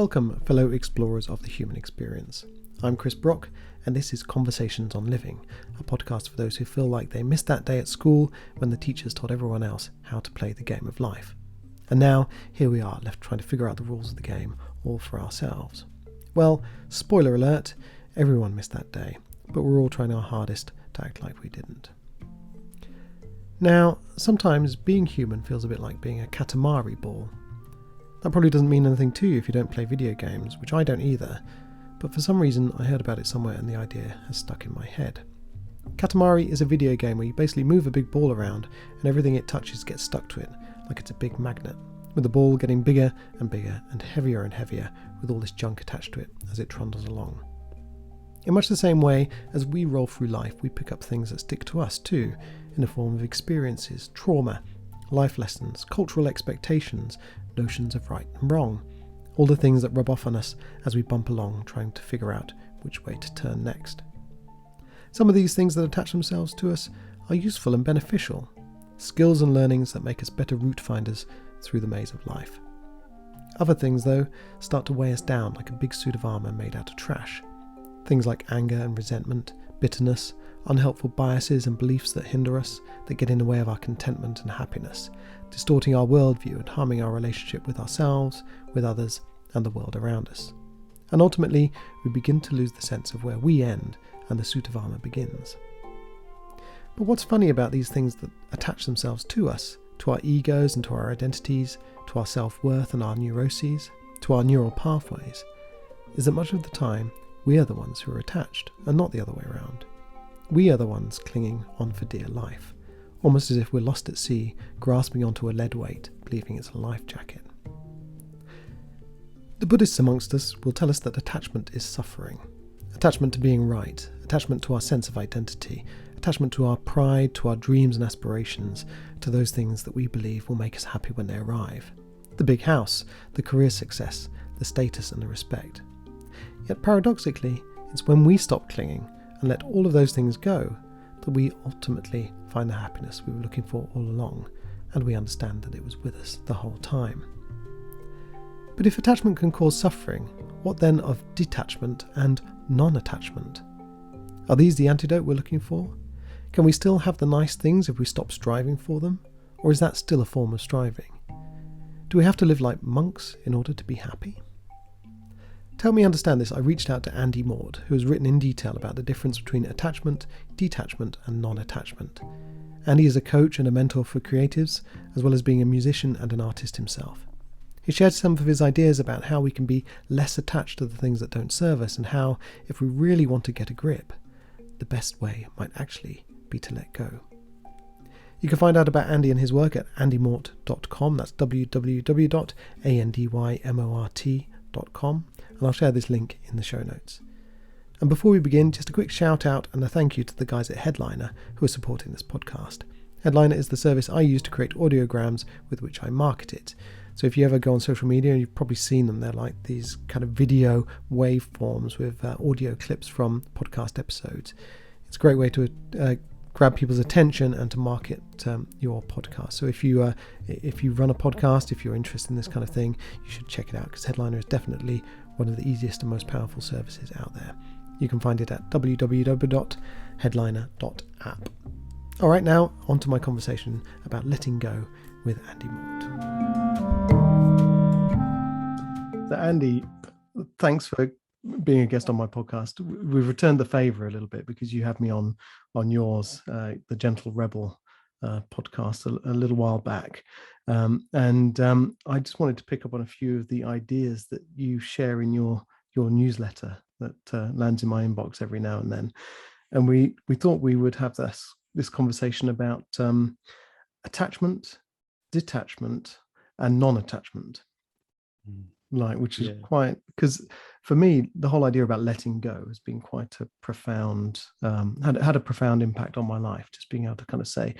Welcome, fellow explorers of the human experience. I'm Chris Brock, and this is Conversations on Living, a podcast for those who feel like they missed that day at school when the teachers told everyone else how to play the game of life. And now, here we are, left trying to figure out the rules of the game, all for ourselves. Well, spoiler alert, everyone missed that day, but we're all trying our hardest to act like we didn't. Now, sometimes being human feels a bit like being a Katamari ball. That probably doesn't mean anything to you if you don't play video games, which I don't either, but for some reason I heard about it somewhere and the idea has stuck in my head. Katamari is a video game where you basically move a big ball around and everything it touches gets stuck to it, like it's a big magnet, with the ball getting bigger and bigger and heavier with all this junk attached to it as it trundles along. In much the same way as we roll through life, we pick up things that stick to us too, in the form of experiences, trauma, life lessons, cultural expectations, notions of right and wrong, all the things that rub off on us as we bump along trying to figure out which way to turn next. Some of these things that attach themselves to us are useful and beneficial, skills and learnings that make us better routefinders through the maze of life. Other things, though, start to weigh us down like a big suit of armour made out of trash. Things like anger and resentment, bitterness, unhelpful biases and beliefs that hinder us, that get in the way of our contentment and happiness, distorting our worldview and harming our relationship with ourselves, with others, and the world around us. And ultimately, we begin to lose the sense of where we end and the suit of armour begins. But what's funny about these things that attach themselves to us, to our egos and to our identities, to our self-worth and our neuroses, to our neural pathways, is that much of the time we are the ones who are attached and not the other way around. We are the ones clinging on for dear life, almost as if we're lost at sea, grasping onto a lead weight, believing it's a life jacket. The Buddhists amongst us will tell us that attachment is suffering. Attachment to being right, attachment to our sense of identity, attachment to our pride, to our dreams and aspirations, to those things that we believe will make us happy when they arrive. The big house, the career success, the status and the respect. Yet paradoxically, it's when we stop clinging and let all of those things go that we ultimately find the happiness we were looking for all along, and we understand that it was with us the whole time. But if attachment can cause suffering, what then of detachment and non-attachment? Are these the antidote we're looking for? Can we still have the nice things if we stop striving for them? Or is that still a form of striving? Do we have to live like monks in order to be happy? To help me understand this, I reached out to Andy Mort, who has written in detail about the difference between attachment, detachment and non-attachment. Andy is a coach and a mentor for creatives, as well as being a musician and an artist himself. He shared some of his ideas about how we can be less attached to the things that don't serve us, and how, if we really want to get a grip, the best way might actually be to let go. You can find out about Andy and his work at andymort.com, that's www.andymort.com, and I'll share this link in the show notes. And before we begin, just a quick shout out and a thank you to the guys at Headliner who are supporting this podcast. Headliner is the service I use to create audiograms with which I market it. So if you ever go on social media, and you've probably seen them, they're like these kind of video waveforms with audio clips from podcast episodes. It's a great way to grab people's attention and to market your podcast. So if you run a podcast, if you're interested in this kind of thing, you should check it out, because Headliner is definitely one of the easiest and most powerful services out there. You can find it at www.headliner.app. All right, now on to my conversation about letting go with Andy Mort. So Andy, thanks for being a guest on my podcast. We've returned the favour a little bit because you had me on yours, the Gentle Rebel podcast a little while back. And I just wanted to pick up on a few of the ideas that you share in your newsletter that lands in my inbox every now and then. And we thought we would have this conversation about attachment, detachment, and non-attachment. Which is quite, because for me, the whole idea about letting go has been quite a profound, had a profound impact on my life, just being able to kind of say,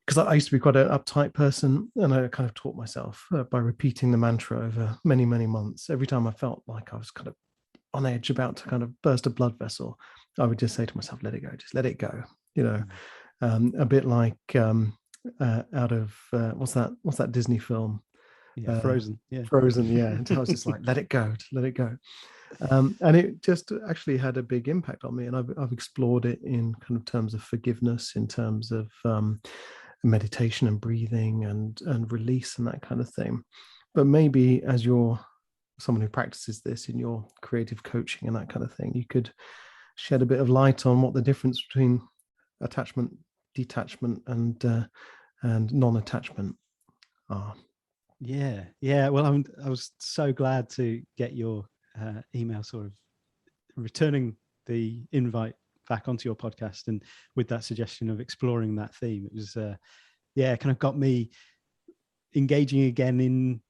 because I used to be quite an uptight person, and I kind of taught myself by repeating the mantra over many, many months. Every time I felt like I was kind of on edge, about to kind of burst a blood vessel, I would just say to myself, let it go, just let it go. A bit like out of, what's that Disney film? Frozen. Frozen, yeah. And I was just like, let it go, let it go. And it just actually had a big impact on me. And I've explored it in kind of terms of forgiveness, in terms of meditation and breathing and release and that kind of thing. But maybe as you're someone who practices this in your creative coaching and that kind of thing, you could shed a bit of light on what the difference between attachment, detachment, and non-attachment are. Yeah. Well, I was so glad to get your email, sort of returning the invite back onto your podcast, and with that suggestion of exploring that theme. It was kind of got me engaging again in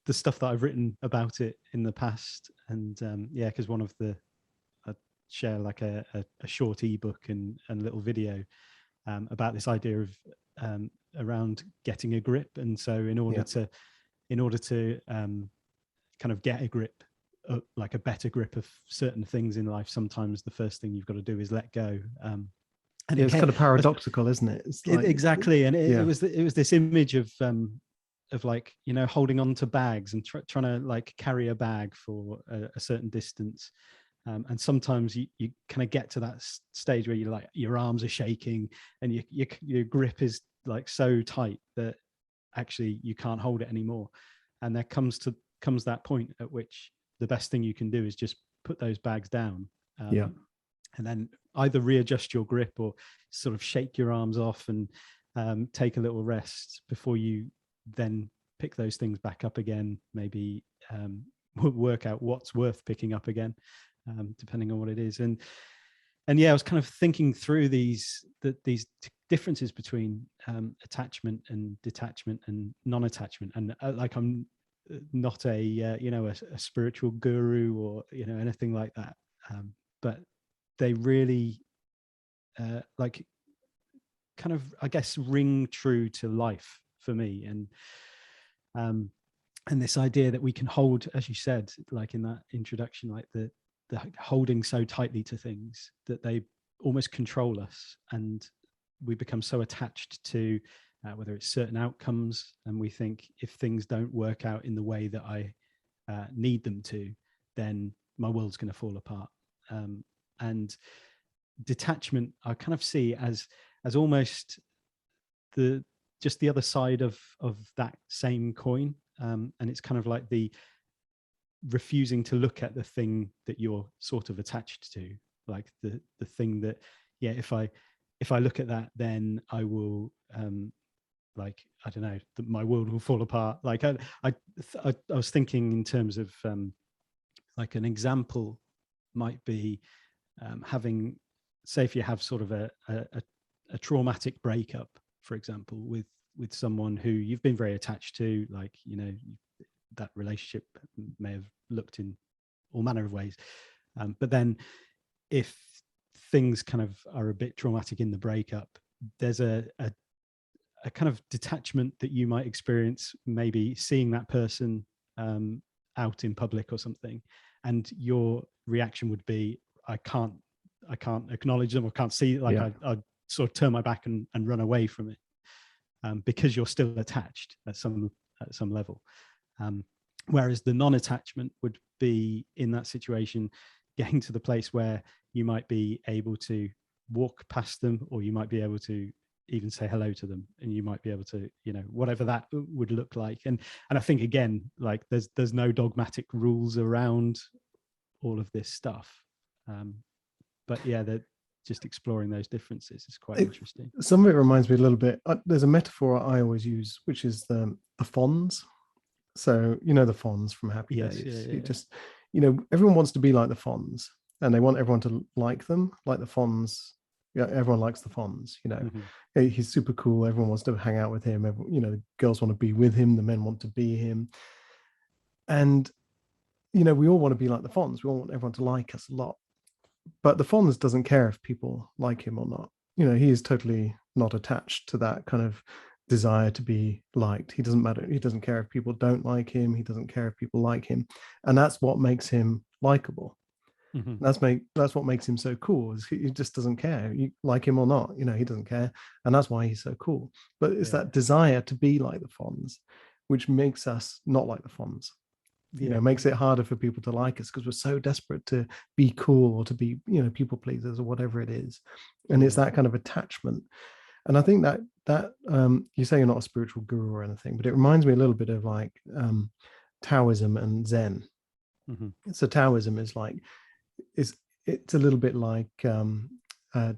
the stuff that I've written about it in the past. And because one of the, I share like a short ebook and a little video about this idea of around getting a grip. And so in order to kind of get a grip, like a better grip of certain things in life, sometimes the first thing you've got to do is let go. And it's kind of paradoxical, isn't it? It's like, exactly. And it was this image of like, holding on to bags and trying to like carry a bag for a certain distance. And sometimes you kind of get to that stage where you're like, your arms are shaking and your grip is like so tight that actually you can't hold it anymore. And there comes that point at which the best thing you can do is just put those bags down. And then either readjust your grip or sort of shake your arms off and take a little rest before you then pick those things back up again. Maybe work out what's worth picking up again, depending on what it is. And I was kind of thinking through these differences between attachment and detachment and non-attachment. And like, I'm not a spiritual guru or anything like that, but they really like kind of, I guess, ring true to life for me. And this idea that we can hold, as you said, like in that introduction, like the holding so tightly to things that they almost control us, and we become so attached to whether it's certain outcomes, and we think if things don't work out in the way that I need them to, then my world's going to fall apart. And detachment, I kind of see as almost the other side of that same coin. And it's kind of like the refusing to look at the thing that you're sort of attached to, like the thing that, if I look at that, then I will like, I don't know, that my world will fall apart. Like I was thinking in terms of like an example might be having, say, if you have sort of a traumatic breakup, for example, with someone who you've been very attached to, like, that relationship may have looked in all manner of ways. But then if things kind of are a bit traumatic in the breakup, there's a kind of detachment that you might experience, maybe seeing that person out in public or something, and your reaction would be, I can't acknowledge them, or can't see, like, I'd sort of turn my back and run away from it, because you're still attached at some level. Whereas the non-attachment would be, in that situation, getting to the place where you might be able to walk past them, or you might be able to even say hello to them, and you might be able to, whatever that would look like. And I think, again, like there's no dogmatic rules around all of this stuff. But that just exploring those differences is quite interesting. Some of it reminds me a little bit. There's a metaphor I always use, which is the Fonz. So, the Fonz from Happy Days. You just, everyone wants to be like the Fonz, and they want everyone to like them, like the Fonz. Yeah, everyone likes the Fonz. He's super cool. Everyone wants to hang out with him. The girls want to be with him. The men want to be him. And, we all want to be like the Fonz. We all want everyone to like us a lot. But the Fonz doesn't care if people like him or not. He is totally not attached to that kind of desire to be liked. He doesn't matter. He doesn't care if people don't like him. He doesn't care if people like him. And that's what makes him likable. Mm-hmm. That's what makes him so cool, is he just doesn't care. You like him or not, he doesn't care. And that's why he's so cool. But it's that desire to be like the Fonz, which makes us not like the Fonz. Makes it harder for people to like us because we're so desperate to be cool or to be, people pleasers or whatever it is. And it's that kind of attachment. And I think that you say you're not a spiritual guru or anything, but it reminds me a little bit of like Taoism and Zen. So Taoism is like, it's a little bit like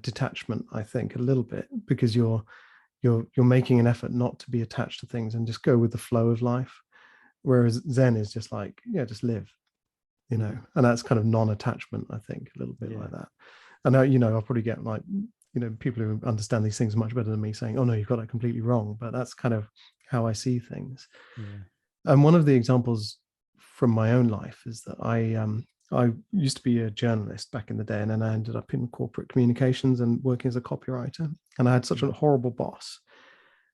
detachment, I think, a little bit, because you're making an effort not to be attached to things and just go with the flow of life. Whereas Zen is just like, just live, and that's kind of non-attachment, I think, a little bit like that. And I'll probably get like, people who understand these things much better than me saying, oh no, you've got that completely wrong. But that's kind of how I see things. And one of the examples from my own life is that I used to be a journalist back in the day, and then I ended up in corporate communications and working as a copywriter. And I had such a horrible boss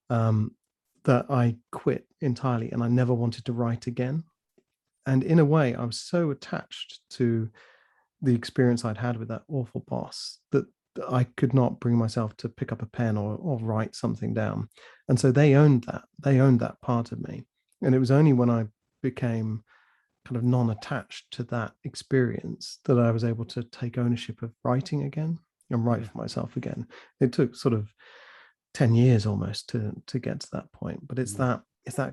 that I quit entirely, and I never wanted to write again. And in a way, I was so attached to the experience I'd had with that awful boss that I could not bring myself to pick up a pen or write something down. And so they owned that part of me. And it was only when I became kind of non-attached to that experience that I was able to take ownership of writing again and write for myself again. It took sort of 10 years almost to get to that point, but it's that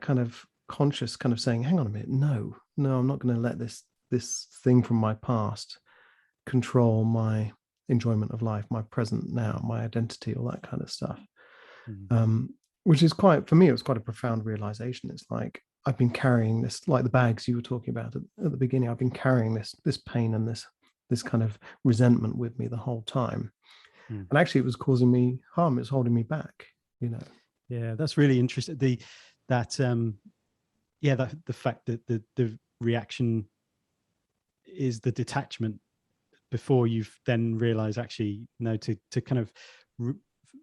kind of conscious kind of saying, hang on a minute, no, I'm not going to let this thing from my past control my enjoyment of life, my present now, my identity, all that kind of stuff. Which is quite, for me, it was quite a profound realization. It's like I've been carrying this, like the bags you were talking about at the beginning, I've been carrying this pain and this kind of resentment with me the whole time. And actually it was causing me harm. It was holding me back, Yeah, that's really interesting. The fact that the reaction is the detachment before you've then realized, actually, no, to kind of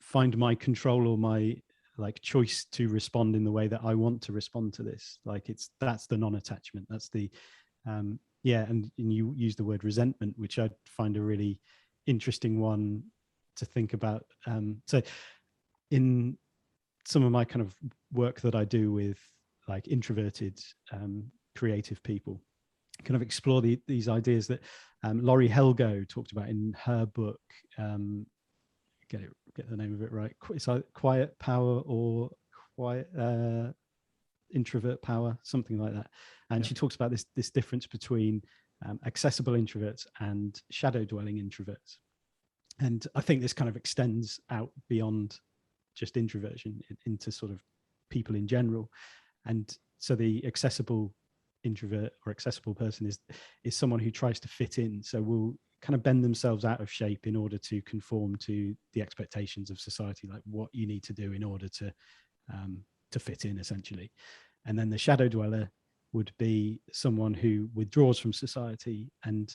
find my control or my like choice to respond in the way that I want to respond to this. Like that's the non-attachment. That's the and you use the word resentment, which I find a really interesting one to think about. So in some of my kind of work that I do with like introverted creative people, kind of explore these ideas that Laurie Helgo talked about in her book. Get the name of it right. It's either Quiet Power or Quiet Introvert Power, something like that. And she talks about this difference between accessible introverts and shadow dwelling introverts. And I think this kind of extends out beyond just introversion into sort of people in general. And so the accessible introvert or accessible person is someone who tries to fit in. So will kind of bend themselves out of shape in order to conform to the expectations of society, like what you need to do in order to fit in, essentially. And then the shadow dweller would be someone who withdraws from society and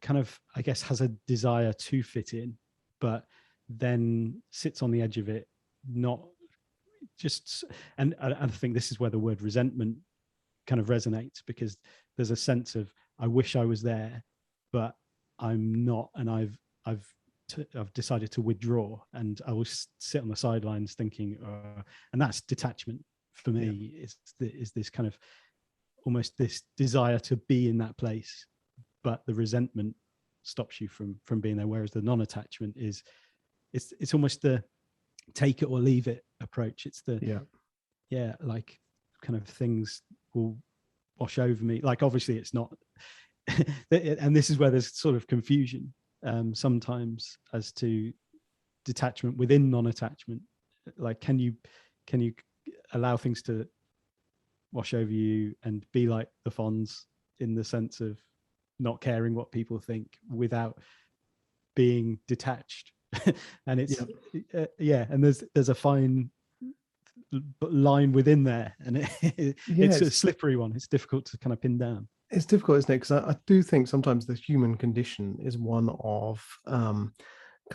kind of, I guess, has a desire to fit in, but then sits on the edge of it, not just, and I think this is where the word resentment kind of resonates, because there's a sense of, I wish I was there, but I'm not, and I've decided to withdraw, and I will sit on the sidelines thinking, and that's detachment for me. Is this kind of almost this desire to be in that place, but the resentment stops you from being there. Whereas the non-attachment is, it's almost the take it or leave it approach. It's the like kind of things will wash over me. Like obviously it's not, and this is where there's sort of confusion sometimes as to detachment within non-attachment. Like can you allow things to wash over you and be like the Fonz in the sense of not caring what people think without being detached? And it's and there's a fine line within there, and it's a slippery one. It's difficult to kind of pin down. It's difficult, isn't it? Because I do think sometimes the human condition is one of kind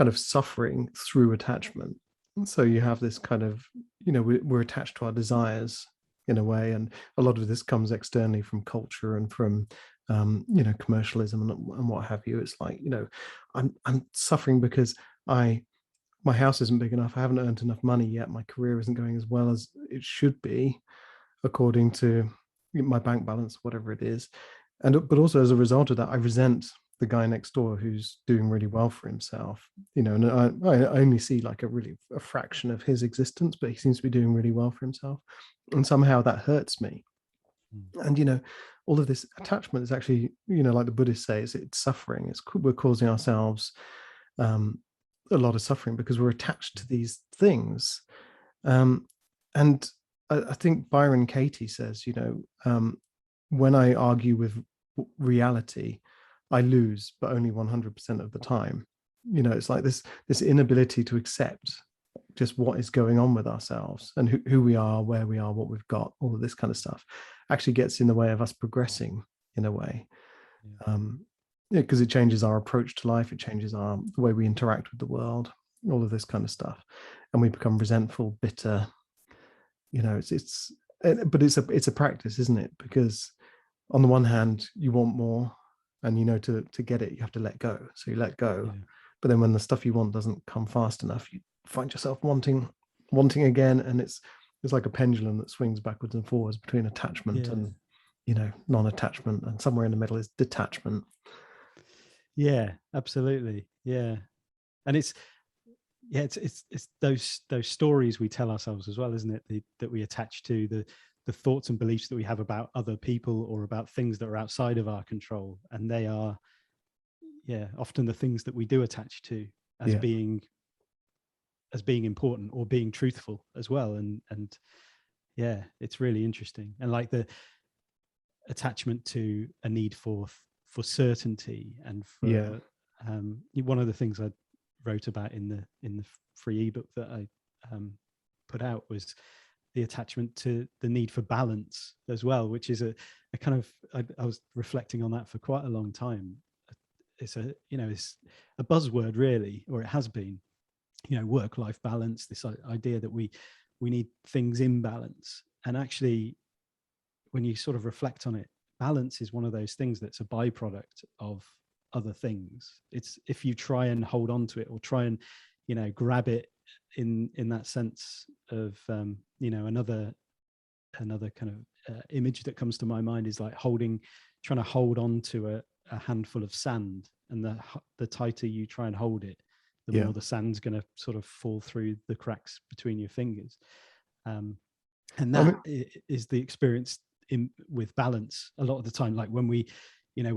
of suffering through attachment. So you have this kind of, we're attached to our desires in a way, and a lot of this comes externally from culture and from commercialism and what have you. It's like, I'm suffering because my house isn't big enough, I haven't earned enough money yet, my career isn't going as well as it should be, according to my bank balance, whatever it is. And but also as a result of that, I resent the guy next door who's doing really well for himself, and I only see like a fraction of his existence, but he seems to be doing really well for himself. And somehow that hurts me. And all of this attachment is actually, like the Buddhists say, it's suffering. We're causing ourselves um, a lot of suffering because we're attached to these things. And I think Byron Katie says, when I argue with reality, I lose, but only 100% of the time. It's like this inability to accept just what is going on with ourselves and who we are, where we are, what we've got, all of this kind of stuff actually gets in the way of us progressing in a way. Because it changes our approach to life, it changes the way we interact with the world, all of this kind of stuff, and we become resentful, bitter. But it's a practice, isn't it? Because on the one hand, you want more, and to get it, you have to let go. So you let go, but then when the stuff you want doesn't come fast enough, you find yourself wanting again, and it's like a pendulum that swings backwards and forwards between attachment and non-attachment, and somewhere in the middle is detachment. Yeah, absolutely. Yeah. And it's those stories we tell ourselves as well, isn't it? That we attach to the thoughts and beliefs that we have about other people or about things that are outside of our control. And they are, often the things that we do attach to as being important or being truthful as well. And it's really interesting. And like the attachment to a need for certainty and for one of the things I wrote about in the free ebook that I put out was the attachment to the need for balance as well, which is a kind of I was reflecting on that for quite a long time. It's a buzzword really, or it has been, work-life balance, this idea that we need things in balance. And actually, when you sort of reflect on it, balance is one of those things that's a byproduct of other things. It's if you try and hold on to it or try and grab it in that sense of another kind of image that comes to my mind is like trying to hold on to a handful of sand, and the tighter you try and hold it, the more the sand's going to sort of fall through the cracks between your fingers. And that is the experience with balance a lot of the time. Like when we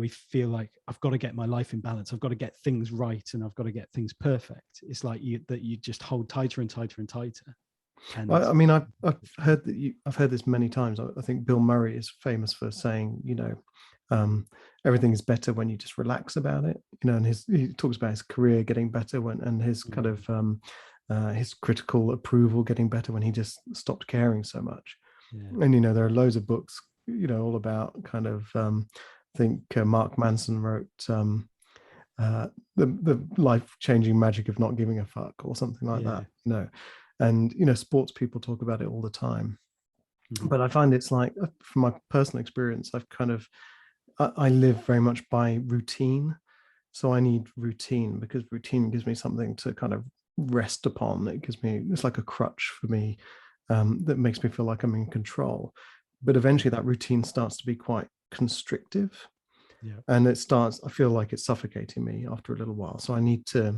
feel like I've got to get my life in balance, I've got to get things right, and I've got to get things perfect. It's like you just hold tighter and tighter and tighter. And I've heard I've heard this many times. I think Bill Murray is famous for saying, everything is better when you just relax about it. And he talks about his career getting better and his kind of his critical approval getting better when he just stopped caring so much. And there are loads of books, all about kind of I think Mark Manson wrote the life-changing magic of not giving a fuck or something like that. And sports people talk about it all the time. But I find it's like, from my personal experience, I live very much by routine. So I need routine because routine gives me something to kind of rest upon. It's like a crutch for me that makes me feel like I'm in control. But eventually that routine starts to be quite constrictive. And I feel like it's suffocating me after a little while. So I need to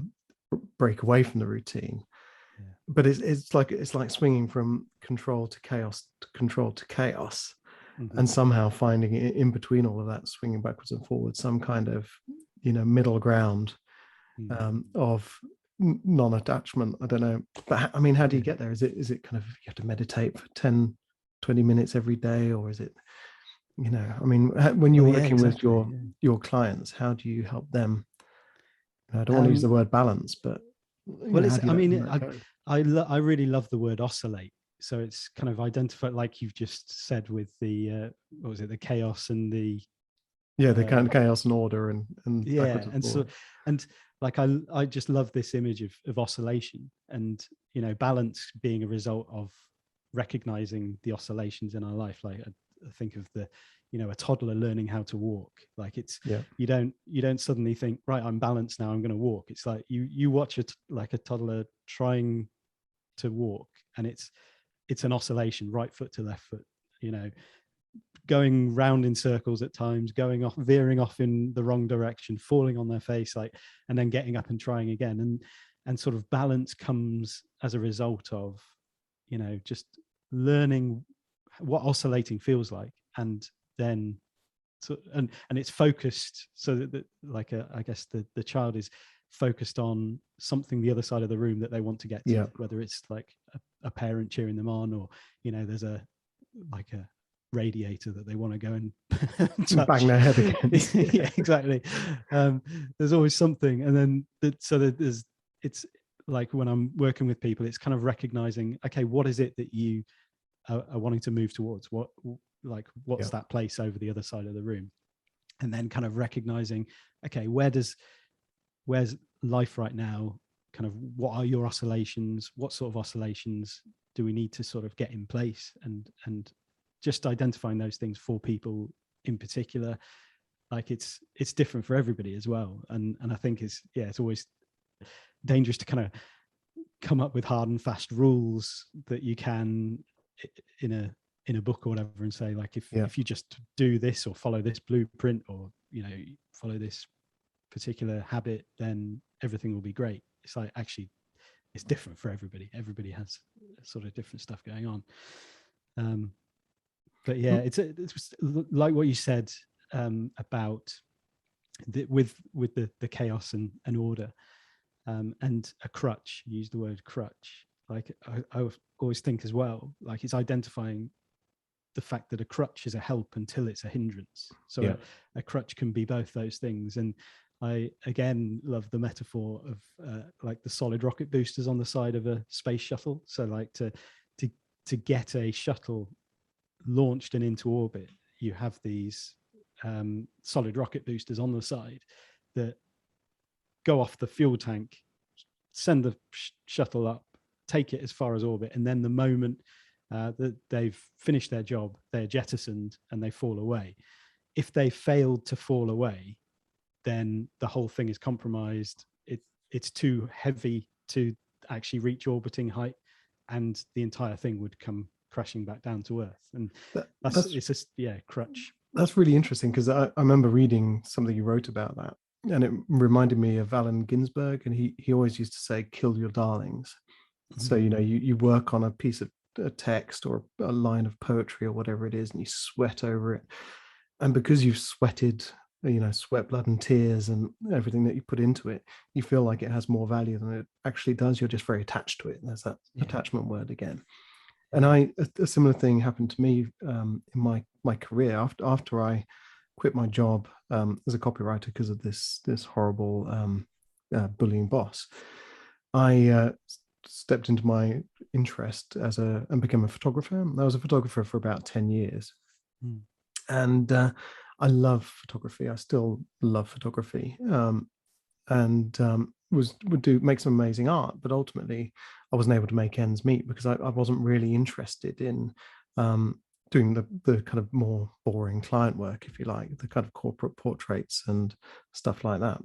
break away from the routine. But it's like swinging from control to chaos to control to chaos. And somehow finding in between all of that, swinging backwards and forwards, some kind of middle ground of non-attachment. I don't know, but I mean, how do you get there? Is it kind of you have to meditate for 10-20 minutes every day, or is it I mean, when you're working with your clients, how do you help them? I don't want to use the word balance, but I really love the word oscillate. So it's kind of identified, like you've just said, with the what was it, the chaos and the kind of chaos and order and and so and like I just love this image of oscillation, and balance being a result of recognizing the oscillations in our life. Like I think of a toddler learning how to walk. Like you don't suddenly think, right, I'm balanced now, I'm going to walk. It's like you watch like a toddler trying to walk, and it's an oscillation, right foot to left foot, you know, going round in circles at times, veering off in the wrong direction, falling on their face, like, and then getting up and trying again. And sort of balance comes as a result of, you know, just learning what oscillating feels like, and then and it's focused so that like I guess the child is focused on something the other side of the room that they want to get to, whether it's like a parent cheering them on, or, you know, there's a radiator that they want to go and touch. Bang their head against. Yeah, exactly. There's always something. And then it's like when I'm working with people, it's kind of recognizing, okay, what is it that you are wanting to move towards? What's that place over the other side of the room? And then kind of recognizing, okay, where's life right now? Kind of what are your oscillations? What sort of oscillations do we need to sort of get in place? And just identifying those things for people in particular, like it's different for everybody as well. And I think it's always dangerous to kind of come up with hard and fast rules that you can in a book or whatever, and say, like, if you just do this or follow this blueprint, or, you know, follow this particular habit, then everything will be great. It's like, actually, it's different for everybody. Everybody has sort of different stuff going on. But yeah, it's like what you said about with the chaos and order, and a crutch. You used the word crutch. Like I always think as well, like, it's identifying the fact that a crutch is a help until it's a hindrance. So a crutch can be both those things. And I again love the metaphor of like the solid rocket boosters on the side of a space shuttle. So like to get a shuttle launched and into orbit, you have these solid rocket boosters on the side that go off the fuel tank, send the shuttle up, take it as far as orbit, and then the moment that they've finished their job, they're jettisoned and they fall away. If they failed to fall away, then the whole thing is compromised. It's too heavy to actually reach orbiting height, and the entire thing would come crashing back down to Earth. And it's just crutch. That's really interesting, because I remember reading something you wrote about that, and it reminded me of Allen Ginsberg, and he always used to say, "Kill your darlings." Mm-hmm. So, you know, you work on a piece of a text or a line of poetry or whatever it is, and you sweat over it, and because you've sweated, you know, sweat, blood and tears and everything that you put into it, you feel like it has more value than it actually does. You're just very attached to it. There's that attachment word again. And a similar thing happened to me in my career after I quit my job as a copywriter because of this horrible bullying boss. I stepped into my interest and became a photographer. I was a photographer for about 10 years. And I love photography. I still love photography, and would make some amazing art. But ultimately, I wasn't able to make ends meet because I wasn't really interested in doing the kind of more boring client work, if you like, the kind of corporate portraits and stuff like that.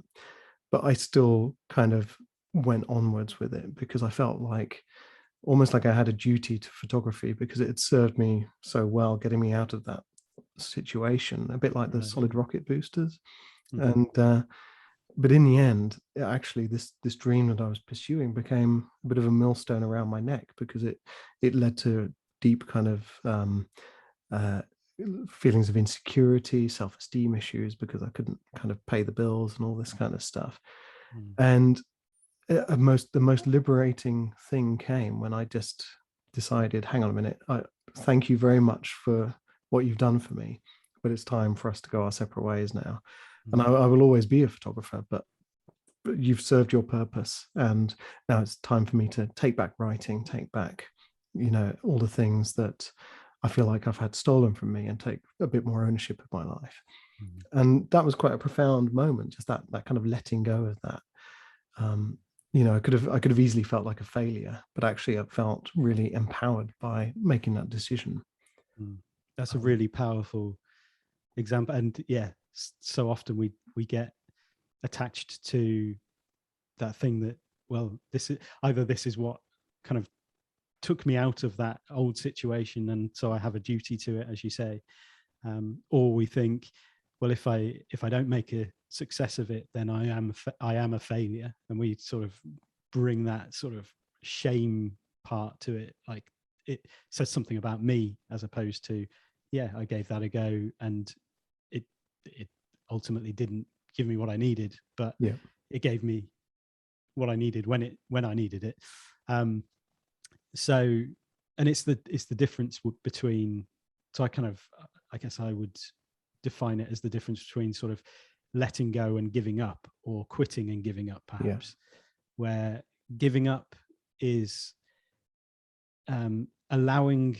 But I still kind of went onwards with it because I felt like almost like I had a duty to photography because it had served me so well, getting me out of that situation, a bit like the solid rocket boosters. And but in the end, actually this dream that I was pursuing became a bit of a millstone around my neck, because it led to deep kind of feelings of insecurity, self-esteem issues, because I couldn't kind of pay the bills and all this kind of stuff. And the most liberating thing came when I just decided, hang on a minute, thank you very much for what you've done for me, but it's time for us to go our separate ways now. And I will always be a photographer, but you've served your purpose, and now it's time for me to take back writing, take back, you know, all the things that I feel like I've had stolen from me, and take a bit more ownership of my life. And that was quite a profound moment, just that kind of letting go of that. You know, I could have easily felt like a failure, but actually I felt really empowered by making that decision. That's a really powerful example. And so often we get attached to that thing that, well, this is what kind of took me out of that old situation, and so I have a duty to it, as you say. Or we think, well, if I don't make a success of it, then I am a failure, and we sort of bring that sort of shame part to it, like it says something about me, as opposed to, yeah, I gave that a go, and it ultimately didn't give me what I needed, but it gave me what I needed when I needed it. So, and it's the difference between, so I guess I would define it as the difference between sort of letting go and giving up, or quitting and giving up, perhaps. Where giving up is allowing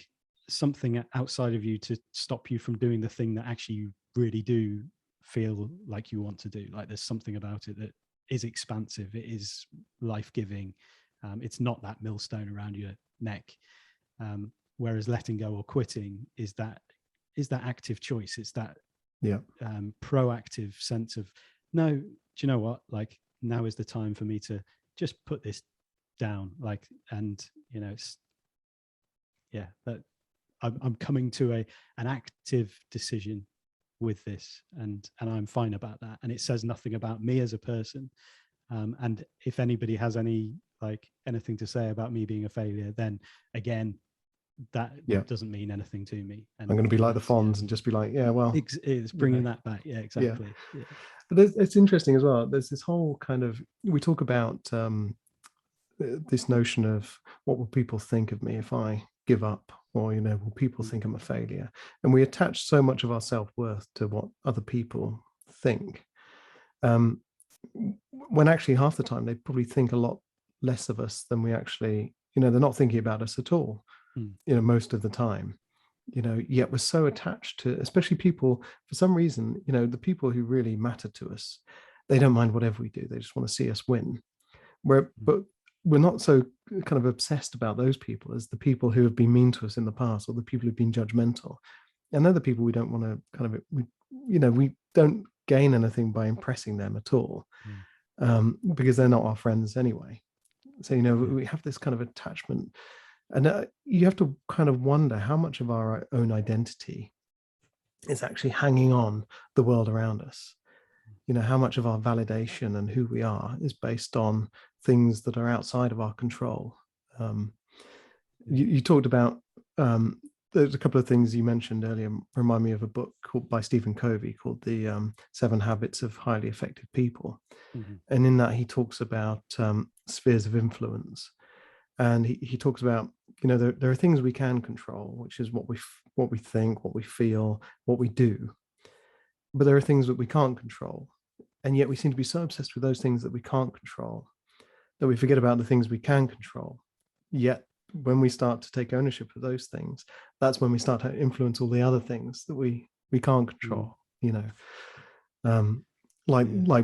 something outside of you to stop you from doing the thing that actually you really do feel like you want to do. Like there's something about it that is expansive, it is life-giving, it's not that millstone around your neck. Whereas letting go or quitting is that active choice. It's that proactive sense of, no, do you know what, like now is the time for me to just put this down, like, and you know, it's, that I'm coming to an active decision with this, and I'm fine about that, and it says nothing about me as a person. And if anybody has anything to say about me being a failure, then again, that doesn't mean anything to me. And I'm going to be like the Fonz and just be like, it's bringing that back. Yeah, exactly. Yeah. But it's interesting as well. There's this whole kind of, we talk about this notion of what will people think of me if I give up, or will people think I'm a failure? And we attach so much of our self-worth to what other people think, when actually half the time they probably think a lot less of us than we actually, they're not thinking about us at all, most of the time, yet we're so attached to, especially people, for some reason, the people who really matter to us, they don't mind whatever we do, they just want to see us win. But we're not so kind of obsessed about those people as the people who have been mean to us in the past, or the people who've been judgmental. And they're the people we don't want to kind of, we don't gain anything by impressing them at all, because they're not our friends anyway. So, we have this kind of attachment, and you have to kind of wonder how much of our own identity is actually hanging on the world around us. How much of our validation and who we are is based on things that are outside of our control. You talked about, there's a couple of things you mentioned earlier remind me of a book by Stephen Covey called The 7 Habits of Highly Effective People. And in that he talks about spheres of influence. And he talks about, there are things we can control, which is what we think, what we feel, what we do. But there are things that we can't control. And yet we seem to be so obsessed with those things that we can't control that we forget about the things we can control. Yet when we start to take ownership of those things, that's when we start to influence all the other things that we can't control, like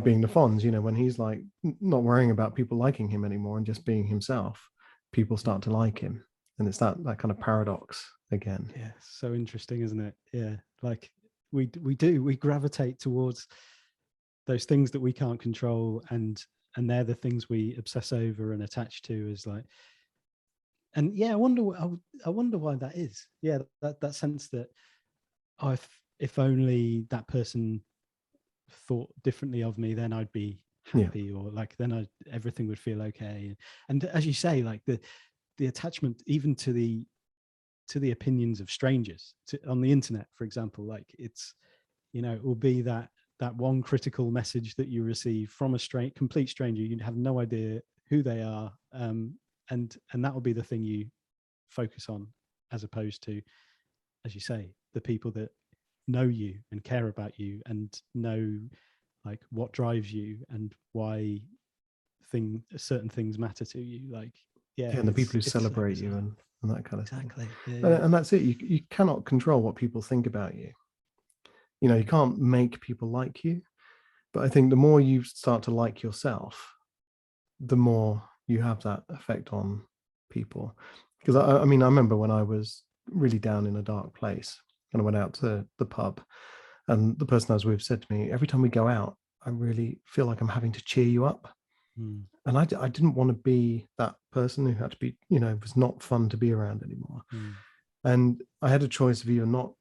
being the Fonz, when he's like not worrying about people liking him anymore and just being himself, people start to like him. And it's that kind of paradox again. Yeah, so interesting, isn't it? Yeah, like we gravitate towards those things that we can't control, and they're the things we obsess over and attach to as like, and I wonder why that is. Yeah, that sense that if only that person thought differently of me, then I'd be happy, or like then everything would feel okay. And as you say, like the attachment even to the opinions of strangers on the internet, for example, like it's, it will be that one critical message that you receive from a complete stranger. You have no idea who they are, and that will be the thing you focus on, as opposed to, as you say, the people that know you and care about you and know like what drives you and why certain things matter to you. Like and the people who celebrate you and that kind of thing. And that's it. You cannot control what people think about you. You can't make people like you, but I think the more you start to like yourself, the more you have that effect on people. Because I remember when I was really down in a dark place and I went out to the pub, and the person I was with said to me, every time we go out, I really feel like I'm having to cheer you up. Mm. And I didn't want to be that person who had to be, it was not fun to be around anymore. Mm. And I had a choice of either not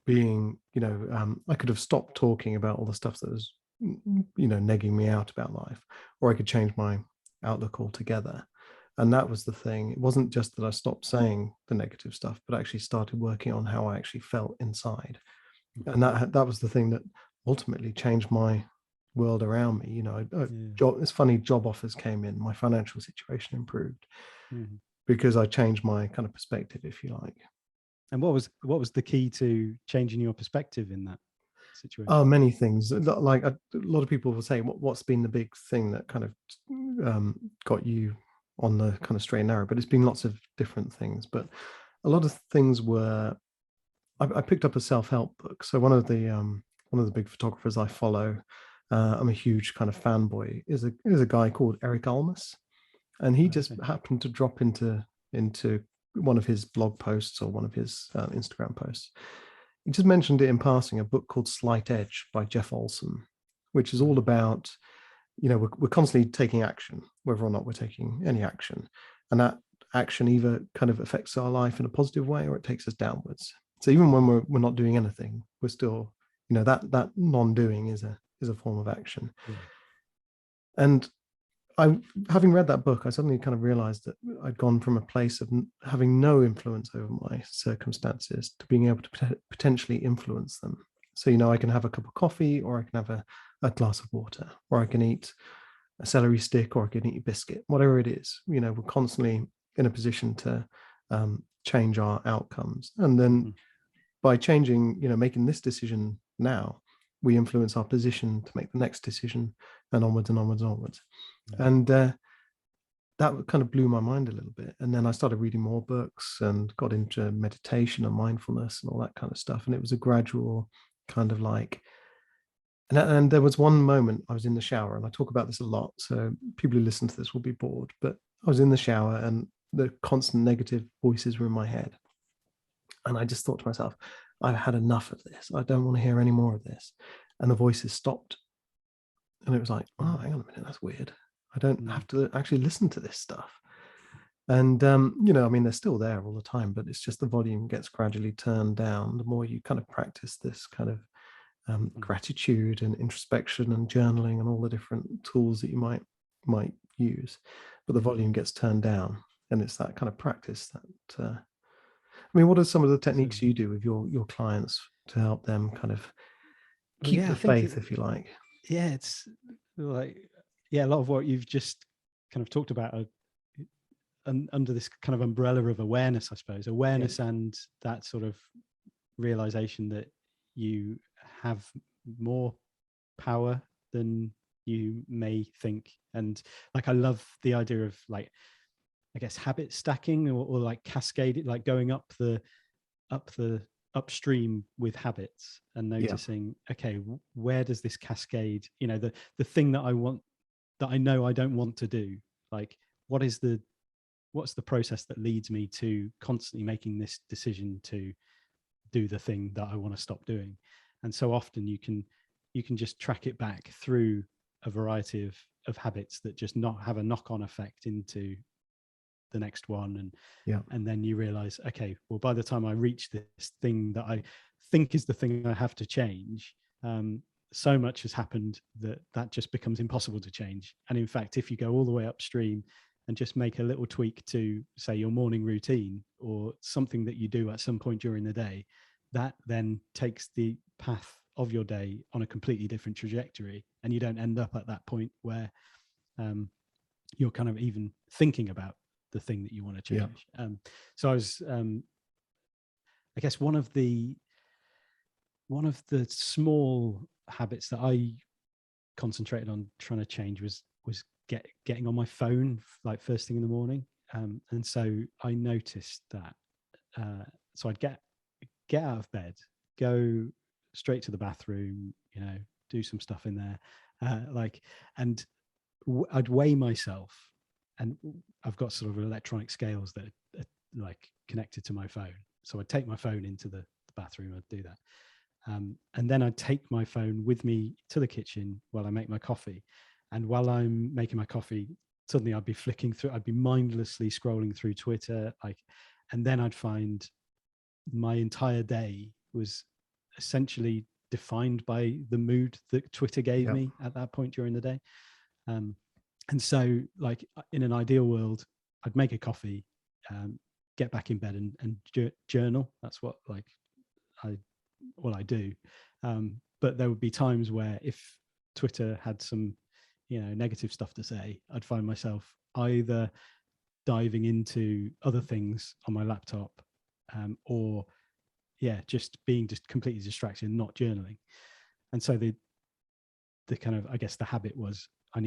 being, I could have stopped talking about all the stuff that was, negging me out about life, or I could change my outlook altogether. And that was the thing. It wasn't just that I stopped saying the negative stuff, but actually started working on how I actually felt inside. And that was the thing that ultimately changed my world around me. It's funny, job offers came in, my financial situation improved Mm. because I changed my kind of perspective, if you like. And what was the key to changing your perspective in that situation? Oh, many things. Like a lot of people will say, what's been the big thing that kind of got you on the kind of straight and narrow? But it's been lots of different things. But a lot of things were, I picked up a self-help book. So one of the big photographers I follow, I'm a huge kind of fanboy, is a guy called Eric Almus, and he just Okay. happened to drop into one of his blog posts or one of his Instagram posts. He just mentioned it in passing, a book called Slight Edge by Jeff Olson, which is all about, we're constantly taking action, whether or not we're taking any action. And that action either kind of affects our life in a positive way or it takes us downwards. So even when we're not doing anything, we're still, that non-doing is a form of action. Yeah. And having read that book, I suddenly kind of realized that I'd gone from a place of having no influence over my circumstances to being able to potentially influence them. So, I can have a cup of coffee, or I can have a glass of water, or I can eat a celery stick, or I can eat a biscuit, whatever it is. We're constantly in a position to change our outcomes. And then by changing, making this decision now, we influence our position to make the next decision, and onwards and onwards and onwards. And that kind of blew my mind a little bit. And then I started reading more books and got into meditation and mindfulness and all that kind of stuff. And it was a gradual kind of like, and there was one moment I was in the shower, and I talk about this a lot, so people who listen to this will be bored, but I was in the shower and the constant negative voices were in my head. And I just thought to myself, I've had enough of this. I don't want to hear any more of this. And the voices stopped. And it was like, oh, hang on a minute, that's weird. I don't have to actually listen to this stuff. And, I mean, they're still there all the time, but it's just the volume gets gradually turned down the more you kind of practice this kind of gratitude and introspection and journaling and all the different tools that you might use. But the volume gets turned down, and it's that kind of practice that, I mean, what are some of the techniques you do with your clients to help them kind of keep the faith, if you like? Yeah, it's like, a lot of what you've just kind of talked about are under this kind of umbrella of awareness, I suppose. Awareness and that sort of realization that you have more power than you may think. And like, I love the idea of, like, I guess, habit stacking, or like cascading, like going up the upstream with habits and noticing, okay, where does this cascade, the thing that I know I don't want to do, like, what's the process that leads me to constantly making this decision to do the thing that I want to stop doing. And so often you can just track it back through a variety of habits that just not have a knock-on effect into the next one. And then you realize, okay, well, by the time I reach this thing that I think is the thing I have to change, so much has happened that just becomes impossible to change. And in fact, if you go all the way upstream and just make a little tweak to, say, your morning routine or something that you do at some point during the day, that then takes the path of your day on a completely different trajectory, and you don't end up at that point where you're kind of even thinking about the thing that you want to change. So I was, I guess, one of the small habits that I concentrated on trying to change was getting on my phone, like, first thing in the morning. And so I noticed that, so I'd get out of bed, go straight to the bathroom, do some stuff in there, and I'd weigh myself, and I've got sort of electronic scales that are like connected to my phone. So I'd take my phone into the bathroom, I'd do that. And then I'd take my phone with me to the kitchen while I make my coffee. And while I'm making my coffee, suddenly I'd be flicking through, I'd be mindlessly scrolling through Twitter, and then I'd find my entire day was essentially defined by the mood that Twitter gave me at that point during the day. And so, like, in an ideal world, I'd make a coffee, get back in bed and journal. That's what I do. But there would be times where if Twitter had some, negative stuff to say, I'd find myself either diving into other things on my laptop, or just being completely distracted and not journaling. And so the kind of, I guess the habit was I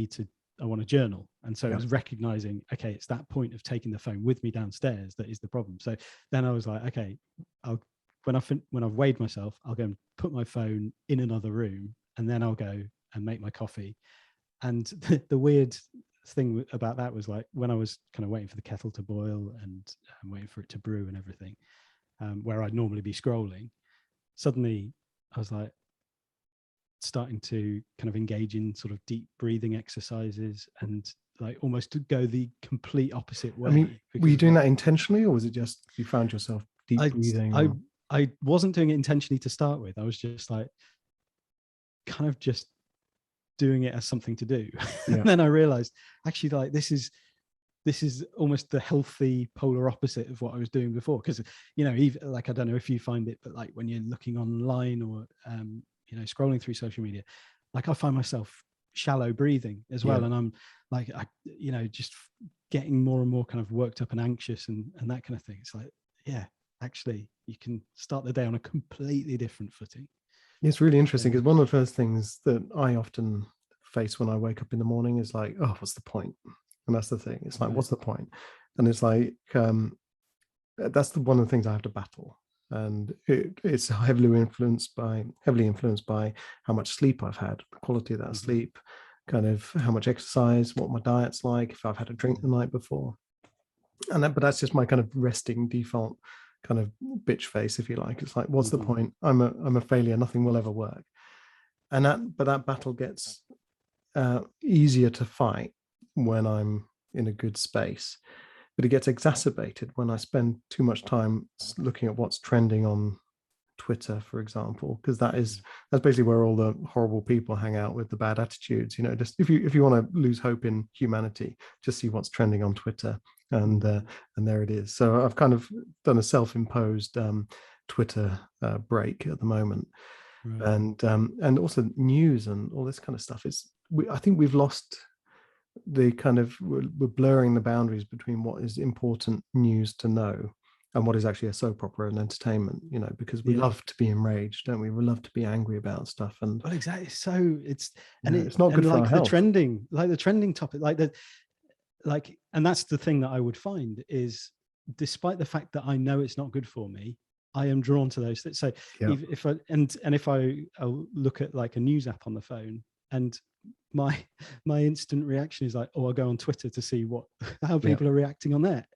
want to journal. And so it was recognizing, okay, it's that point of taking the phone with me downstairs that is the problem. So then I was like, okay, when I've weighed myself, I'll go and put my phone in another room, and then I'll go and make my coffee. And the weird thing about that was, like, when I was kind of waiting for the kettle to boil and waiting for it to brew and everything, where I'd normally be scrolling, suddenly I was like starting to kind of engage in sort of deep breathing exercises and like almost to go the complete opposite way. I mean, were you doing that intentionally, or was it just you found yourself deep breathing? I wasn't doing it intentionally to start with. I was just like kind of just doing it as something to do. And then I realized, actually, like, this is almost the healthy polar opposite of what I was doing before. Because, even like, I don't know if you find it, but like when you're looking online or scrolling through social media, like, I find myself shallow breathing as well, and I'm like, just getting more and more kind of worked up and anxious and that kind of thing. It's like, actually, you can start the day on a completely different footing. It's really interesting, because one of the first things that I often face when I wake up in the morning is like, oh, what's the point? And that's the thing. It's like, what's the point? And it's like, that's one of the things I have to battle. And it's heavily influenced by how much sleep I've had, the quality of that sleep, kind of how much exercise, what my diet's like, if I've had a drink the night before. But that's just my kind of resting default kind of bitch face, if you like. It's like, what's the point? I'm a failure. Nothing will ever work. And that battle gets easier to fight when I'm in a good space, but it gets exacerbated when I spend too much time looking at what's trending on Twitter, for example, because that's basically where all the horrible people hang out with the bad attitudes. Just if you want to lose hope in humanity, just see what's trending on Twitter, and there it is. So I've kind of done a self-imposed Twitter break at the moment, and also news and all this kind of stuff. I think we've lost the kind of, we're blurring the boundaries between what is important news to know and what is actually a soap opera and entertainment, because we love to be enraged, don't we? We love to be angry about stuff. And well, exactly. So it's not good for our health. The trending topic, and that's the thing that I would find is, despite the fact that I know it's not good for me, I am drawn to those things. So if I look at like a news app on the phone, and my instant reaction is like, oh, I'll go on Twitter to see how people are reacting on there,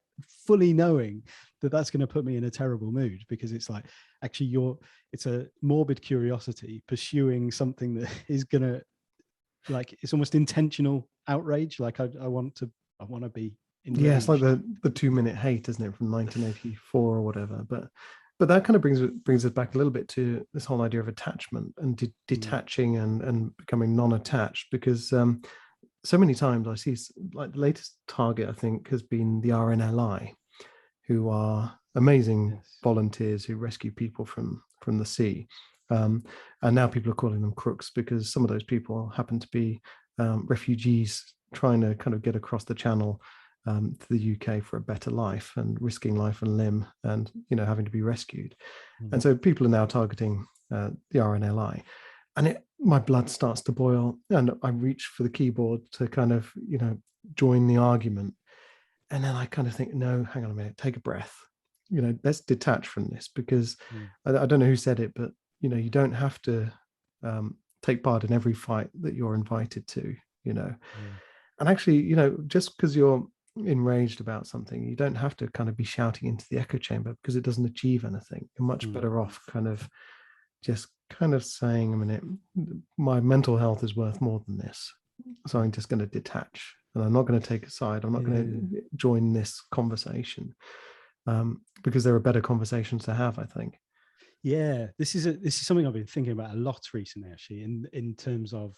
fully knowing that that's going to put me in a terrible mood, because it's like, actually, it's a morbid curiosity pursuing something that is going to, like, it's almost intentional outrage. Like, I want to be enraged. Yeah, it's like the 2-minute hate, isn't it, from 1984 or whatever. But that kind of brings us back a little bit to this whole idea of attachment and detaching and becoming non-attached, because so many times I see, like, the latest target, I think, has been the RNLI, who are amazing volunteers who rescue people from the sea. And now people are calling them crooks, because some of those people happen to be refugees trying to kind of get across the channel to the UK for a better life, and risking life and limb, and having to be rescued. And so people are now targeting the RNLI, and my blood starts to boil, and I reach for the keyboard to kind of join the argument, and then I kind of think, no, hang on a minute, take a breath, let's detach from this, because I don't know who said it, but you don't have to take part in every fight that you're invited to, and actually, just because you're enraged about something, you don't have to kind of be shouting into the echo chamber, because it doesn't achieve anything. You're much better off kind of saying, a minute, my mental health is worth more than this. so I'm just going to detach, and I'm not going to take a side. I'm not going to join this conversation, because there are better conversations to have, I think. Yeah, this is something I've been thinking about a lot recently, actually, in terms of,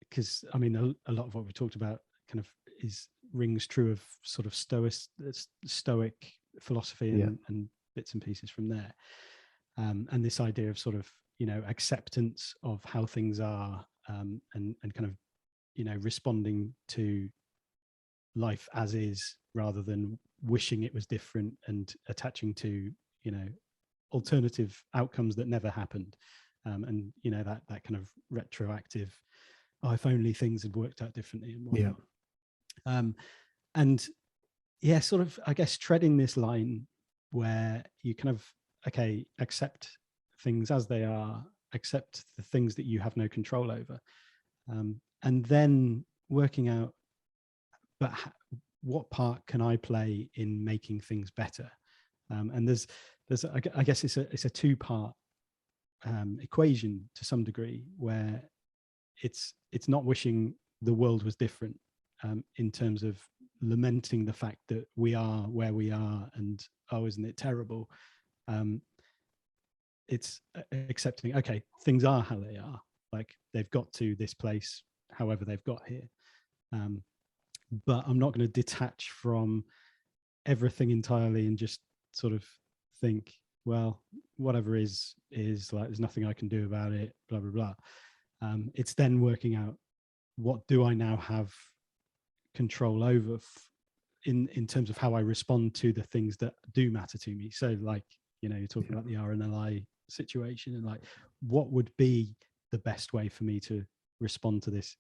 because I mean, a lot of what we talked about kind of rings true of sort of stoic philosophy and bits and pieces from there, and this idea of sort of, you know, acceptance of how things are, and kind of, you know, responding to life as is rather than wishing it was different and attaching to, you know, alternative outcomes that never happened, and, you know, that kind of retroactive, oh, if only things had worked out differently and whatnot. And yeah, sort of, I guess, treading this line where you kind of, okay, accept things as they are, accept the things that you have no control over, and then working out, but what part can I play in making things better? And there's I guess it's a two-part equation to some degree, where it's not wishing the world was different, in terms of lamenting the fact that we are where we are and, oh, isn't it terrible? It's accepting, okay, things are how they are, like they've got to this place however they've got here, but I'm not going to detach from everything entirely and just sort of think, well, whatever is like, there's nothing I can do about it, blah blah blah. It's then working out, what do I now have control over in terms of how I respond to the things that do matter to me. So, like, you know, you're talking about the RNLI situation, and like, what would be the best way for me to respond to this?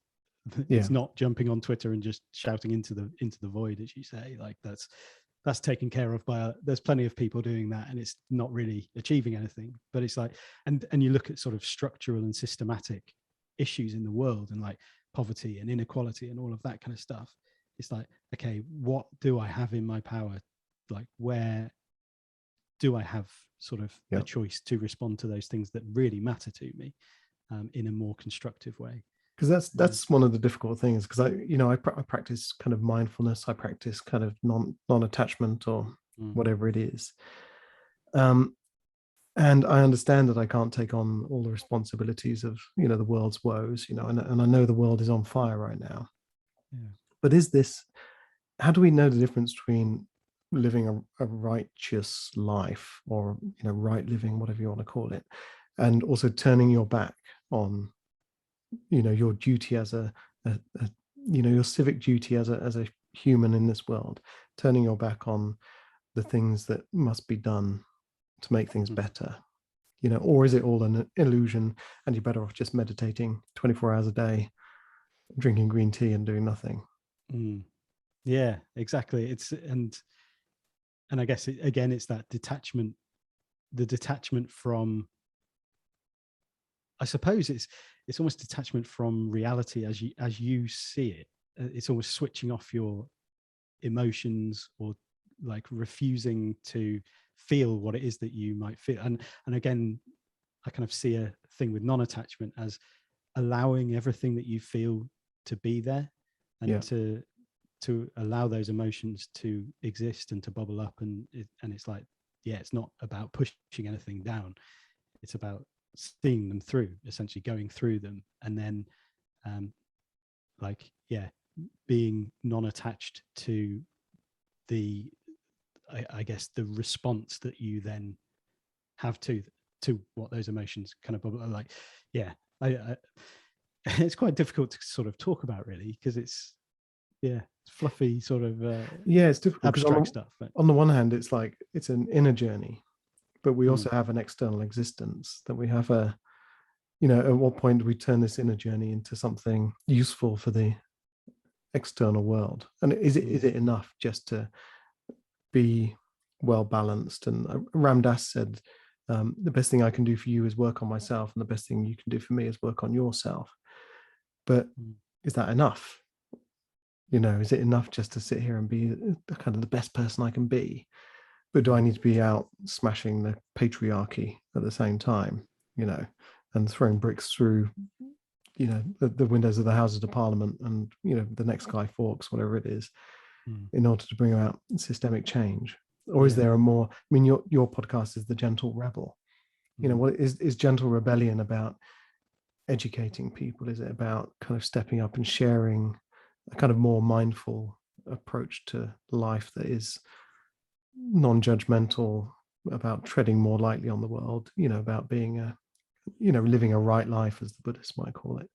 It's not jumping on Twitter and just shouting into the void, as you say. Like, that's taken care of by there's plenty of people doing that, and it's not really achieving anything. But it's like, and you look at sort of structural and systematic issues in the world, and like poverty and inequality and all of that kind of stuff. It's like, okay, what do I have in my power? Like, where do I have sort of a choice to respond to those things that really matter to me, in a more constructive way? Because that's one of the difficult things, because I practice kind of mindfulness, I practice kind of non-attachment, or whatever it is, and I understand that I can't take on all the responsibilities of, you know, the world's woes, you know, and I know the world is on fire right now. But how do we know the difference between living a righteous life, or, you know, right living, whatever you want to call it, and also turning your back on, you know, your duty as a you know, your civic duty as a human in this world, turning your back on the things that must be done to make things better, you know? Or is it all an illusion, and you're better off just meditating 24 hours a day, drinking green tea and doing nothing? Yeah, exactly. It's and I guess again, it's that detachment, the detachment from, I suppose it's almost detachment from reality as you see it. It's almost switching off your emotions, or like refusing to feel what it is that you might feel. And again, I kind of see a thing with non-attachment as allowing everything that you feel to be there, and to allow those emotions to exist and to bubble up. And it's like, yeah, it's not about pushing anything down. It's about seeing them through, essentially going through them, and then like, yeah, being non-attached to the, I guess, the response that you then have to what those emotions kind of bubble like. Yeah, I it's quite difficult to sort of talk about, really, because it's fluffy sort of it's difficult, because abstract stuff. On the one hand, it's like, it's an inner journey, but we also have an external existence that we have you know, at what point do we turn this inner journey into something useful for the external world? And is it enough just to be well balanced? And Ram Dass said, the best thing I can do for you is work on myself, and the best thing you can do for me is work on yourself. But is that enough? You know, is it enough just to sit here and be kind of the best person I can be? But do I need to be out smashing the patriarchy at the same time, you know, and throwing bricks through the windows of the Houses of Parliament and the next Guy Fawkes, whatever it is, in order to bring about systemic change? Or is there a more, I mean, your podcast is The Gentle Rebel. What is gentle rebellion about? Educating people? Is it about kind of stepping up and sharing a kind of more mindful approach to life that is non-judgmental, about treading more lightly on the world, about being living a right life, as the Buddhists might call it?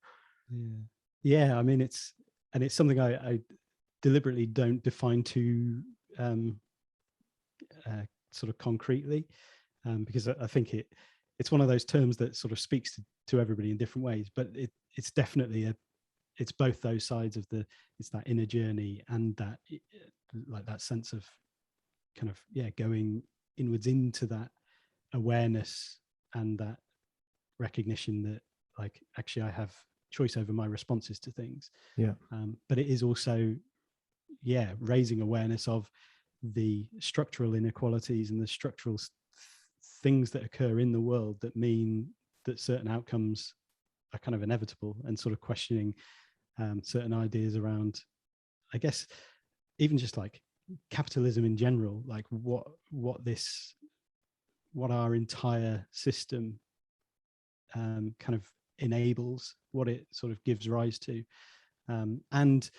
I mean, it's something I deliberately don't define too sort of concretely, because I think it's one of those terms that sort of speaks to everybody in different ways, but it's definitely it's both those sides of it's that inner journey and that like that sense of kind of going inwards into that awareness and that recognition that like actually I have choice over my responses to things. But it is also raising awareness of the structural inequalities and the structural things that occur in the world that mean that certain outcomes are kind of inevitable, and sort of questioning certain ideas around, I guess, even just like capitalism in general, like what our entire system kind of enables, what it sort of gives rise to, and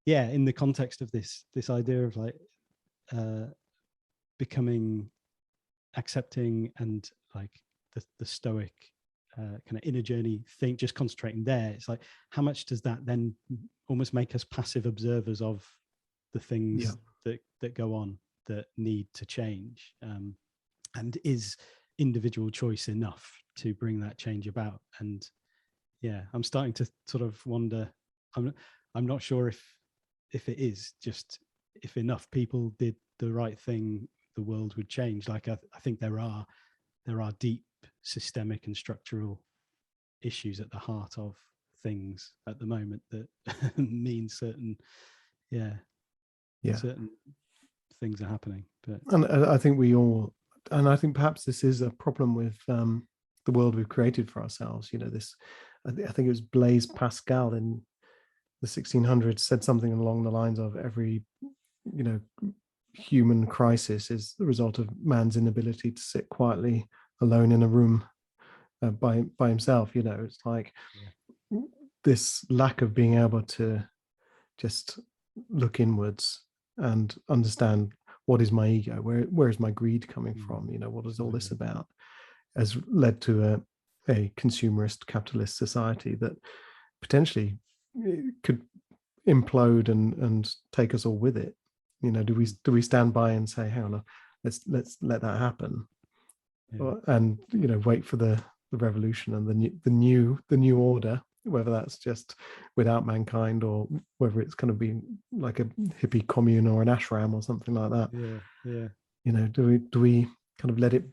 in the context of this idea of like becoming accepting and like the stoic kind of inner journey thing, just concentrating there, it's like how much does that then almost make us passive observers of the things that go on that need to change, and is individual choice enough to bring that change about? And I'm starting to sort of wonder, I'm not sure if it is just, if enough people did the right thing, the world would change. Like I think there are deep systemic and structural issues at the heart of things at the moment that mean certain certain things are happening. But and I think I think perhaps this is a problem with the world we've created for ourselves. This, I think it was Blaise Pascal in the 1600s said something along the lines of every human crisis is the result of man's inability to sit quietly alone in a room by himself. It's like this lack of being able to just look inwards and understand, what is my ego, where is my greed coming from, what is all this about, has led to a consumerist capitalist society that potentially could implode and take us all with it. Do we stand by and say, hang on, let's let that happen, and wait for the revolution and the new order, whether that's just without mankind or whether it's going to be like a hippie commune or an ashram or something like that. Do we kind of let it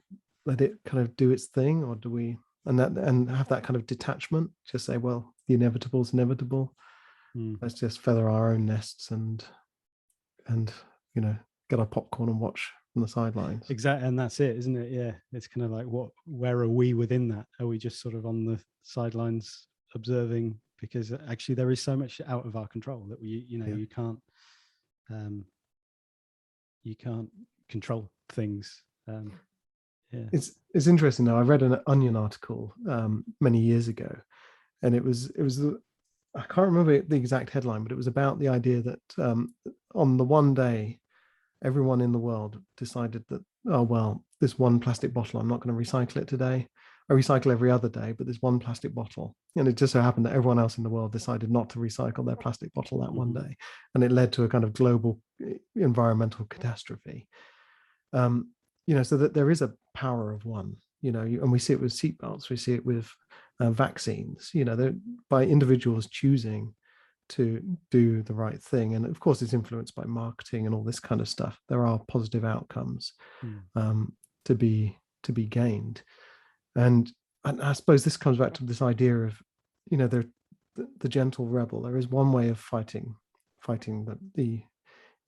kind of do its thing, or do we and have that kind of detachment, just say, well, the inevitable is inevitable, let's just feather our own nests and get our popcorn and watch from the sidelines? Exactly, and that's it, isn't it? It's kind of like, where are we within that? Are we just sort of on the sidelines observing? Because actually there is so much out of our control that you can't control things. It's interesting though. I read an Onion article many years ago, and it was I can't remember the exact headline, but it was about the idea that on the one day, everyone in the world decided that, oh, well, this one plastic bottle, I'm not going to recycle it today. I recycle every other day, but this one plastic bottle. And it just so happened that everyone else in the world decided not to recycle their plastic bottle that one day. And it led to a kind of global environmental catastrophe. So that there is a power of one, and we see it with seatbelts, we see it with vaccines, by individuals choosing to do the right thing. And of course, it's influenced by marketing and all this kind of stuff. There are positive outcomes to be gained. And I suppose this comes back to this idea of, the gentle rebel. There is one way of fighting the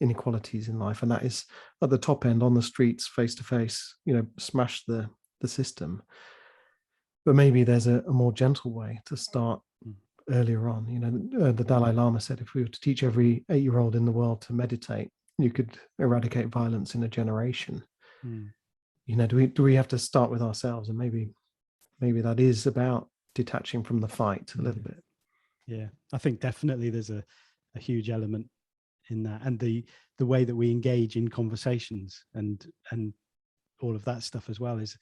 inequalities in life, and that is at the top end, on the streets, face to face, smash the system. But maybe there's a more gentle way to start earlier on. The Dalai Lama said if we were to teach every 8-year-old in the world to meditate, you could eradicate violence in a generation. Mm. Do we have to start with ourselves? And maybe that is about detaching from the fight a little bit. Yeah, I think definitely there's a huge element in that, and the way that we engage in conversations and all of that stuff as well is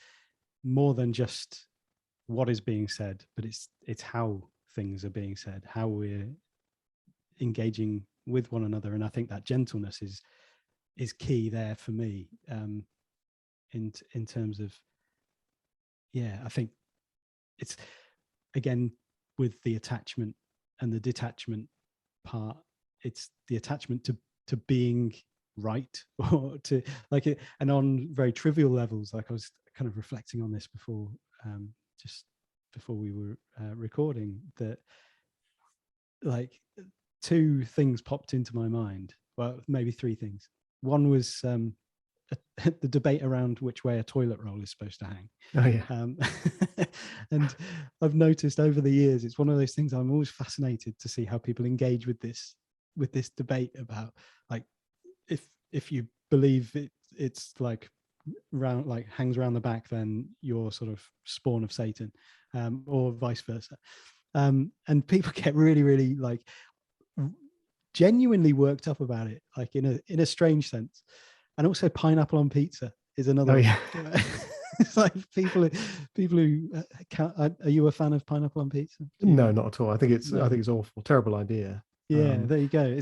more than just what is being said, but it's how things are being said, how we're engaging with one another. And I think that gentleness is key there for me, in terms of, I think it's, again, with the attachment and the detachment part, it's the attachment to being right, or to like it, and on very trivial levels, like I was kind of reflecting on this before, just before we were recording, that like 2 things popped into my mind, well, maybe 3 things. One was the debate around which way a toilet roll is supposed to hang. Oh yeah. And I've noticed over the years, it's one of those things I'm always fascinated to see how people engage with this debate about, like, if you believe it's like round, like hangs around the back, then you're sort of spawn of Satan, or vice versa. And people get really, really like genuinely worked up about it, like in a strange sense. And also pineapple on pizza is another one. Yeah. It's like people who are you a fan of pineapple on pizza? No, not at all. I think it's awful. Terrible idea. Yeah, there you go.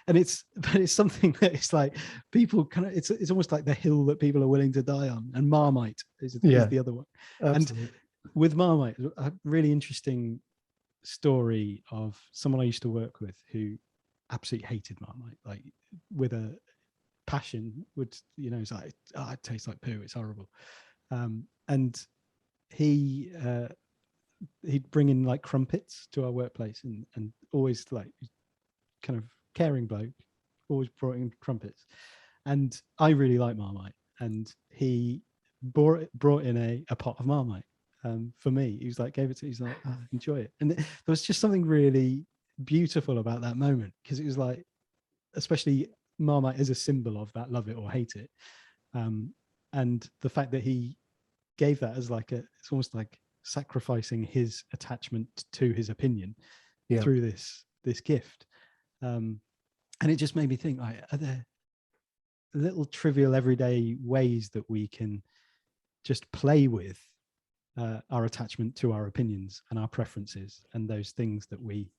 But it's something that it's like people kind of, it's almost like the hill that people are willing to die on. And Marmite is the other one. Absolutely. And with Marmite, a really interesting story of someone I used to work with who absolutely hated Marmite, like with a passion. Would, it's like, it tastes like poo, it's horrible. And he'd bring in like crumpets to our workplace, and always, like, kind of caring bloke, always brought in crumpets. And I really like Marmite, and he brought in a pot of Marmite for me. He was like, gave it to me, he's like, enjoy it. And there was just something really beautiful about that moment, because it was like, especially Marmite is a symbol of that love it or hate it, and the fact that he gave that as like it's almost like sacrificing his attachment to his opinion through this gift, and it just made me think, like, are there little trivial everyday ways that we can just play with our attachment to our opinions and our preferences, and those things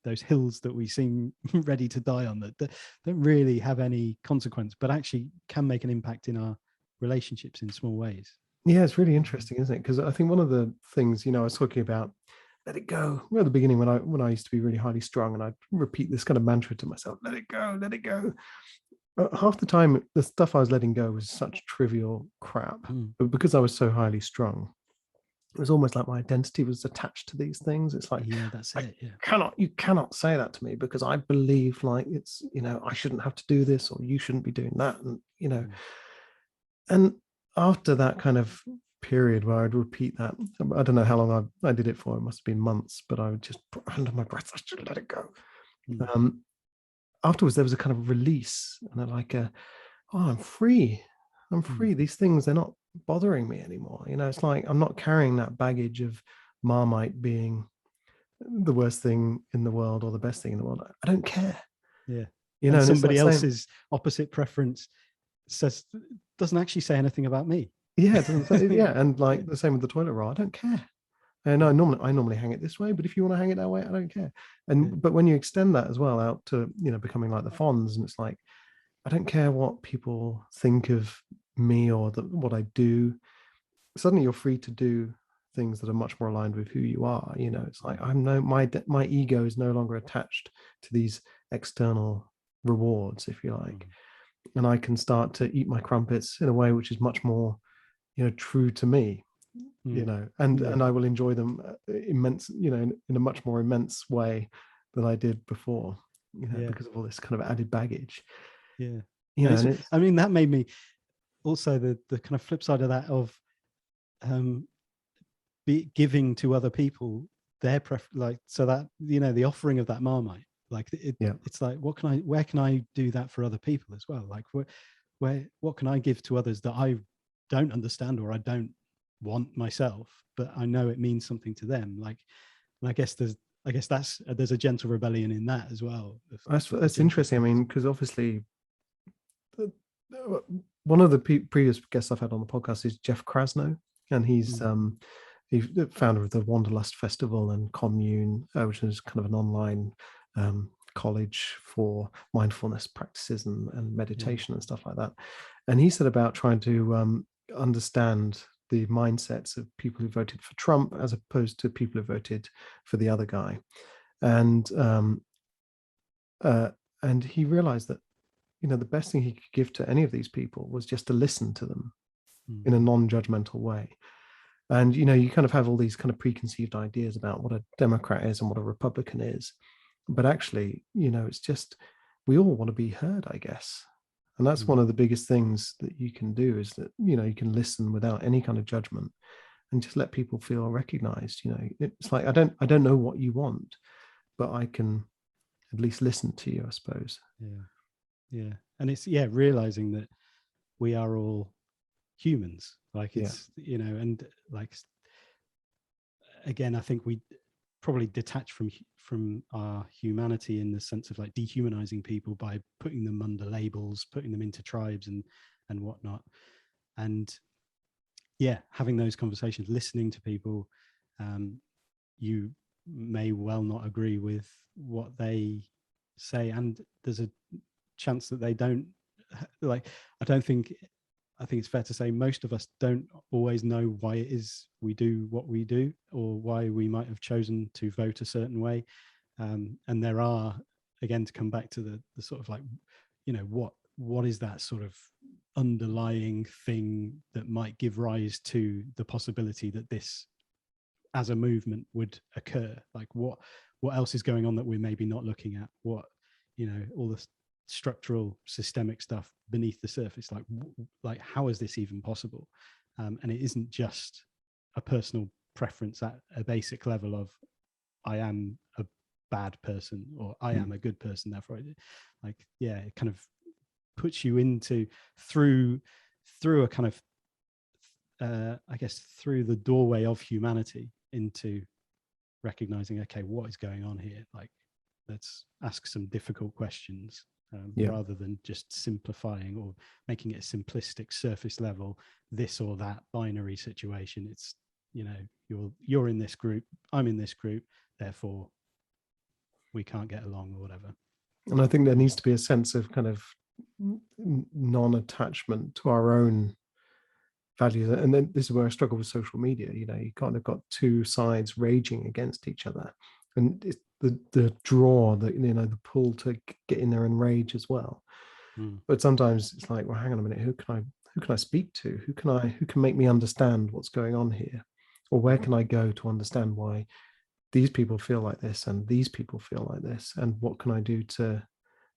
those hills that we seem ready to die on, that don't really have any consequence, but actually can make an impact in our relationships in small ways. Yeah, it's really interesting, isn't it? Because I think one of the things, I was talking about, let it go. At the beginning, when I used to be really highly strung, and I'd repeat this kind of mantra to myself, let it go, let it go. Half the time, the stuff I was letting go was such trivial crap. But because I was so highly strung, it was almost like my identity was attached to these things. It's like, that's it. You cannot say that to me, because I believe, like, it's, I shouldn't have to do this, or you shouldn't be doing that. And, and after that kind of period where I'd repeat that, I don't know how long I did it for. It must have been months, but I would just put under my breath, I should let it go. Afterwards, there was a kind of release, and I'm free. I'm free. These things, they're not bothering me anymore. It's like I'm not carrying that baggage of Marmite being the worst thing in the world or the best thing in the world. I don't care. Yeah. And somebody else's opposite preference doesn't actually say anything about me. Yeah, it doesn't say, yeah. And like the same with the toilet roll, I don't care. And I normally hang it this way, but if you want to hang it that way, I don't care. But when you extend that as well out to, becoming like the Fonz, and it's like, I don't care what people think of me or what I do. Suddenly you're free to do things that are much more aligned with who you are. It's like my ego is no longer attached to these external rewards, if you like. And I can start to eat my crumpets in a way which is much more, true to me, and I will enjoy them immense, in a much more immense way than I did before, because of all this kind of added baggage. I mean, that made me also the kind of flip side of that, of giving to other people their like, so that, you know, the offering of that Marmite, like it's like, where can I do that for other people as well? Like what can I give to others that I don't understand or I don't want myself, but I know it means something to them. Like, and I guess there's a gentle rebellion in that as well. That's interesting. I mean, because obviously one of the previous guests I've had on the podcast is Jeff Krasno, and he's the founder of the Wanderlust Festival and Commune, which is kind of an online college for mindfulness practices and meditation and stuff like that. And he said about trying to understand the mindsets of people who voted for Trump as opposed to people who voted for the other guy. And he realized that, you know, the best thing he could give to any of these people was just to listen to them in a non-judgmental way. And, you know, you kind of have all these kind of preconceived ideas about what a Democrat is and what a Republican is. But actually, you know, it's just, we all want to be heard, I guess. And that's one of the biggest things that you can do, is that, you know, you can listen without any kind of judgment and just let people feel recognized. You know, it's like, I don't know what you want, but I can at least listen to you, I suppose. Yeah. And it's, realizing that we are all humans. Like, it's, you know, and like, again, I think we probably detach from our humanity in the sense of like dehumanizing people by putting them under labels, putting them into tribes and whatnot. And having those conversations, listening to people, you may well not agree with what they say, and there's a chance that they don't, like, I think it's fair to say most of us don't always know why it is we do what we do, or why we might have chosen to vote a certain way. And there are, again, to come back to the sort of like, you know, what is that sort of underlying thing that might give rise to the possibility that this as a movement would occur? Like, what else is going on that we're maybe not looking at? What, you know, all the structural systemic stuff beneath the surface, like how is this even possible? And it isn't just a personal preference at a basic level of, I am a bad person or I am a good person, therefore it kind of puts you into through a kind of I guess through the doorway of humanity into recognizing, okay, what is going on here? Like, let's ask some difficult questions. Rather than just simplifying or making it a simplistic surface level, this or that binary situation. It's, you know, you're in this group, I'm in this group, therefore we can't get along or whatever. And I think there needs to be a sense of kind of non-attachment to our own values. And then this is where I struggle with social media. You know, you kind of got two sides raging against each other, and it's the draw, that, you know, the pull to get in there and rage as well. But sometimes it's like, well, hang on a minute, who can I speak to? Who can make me understand what's going on here? Or where can I go to understand why these people feel like this and these people feel like this? And what can I do to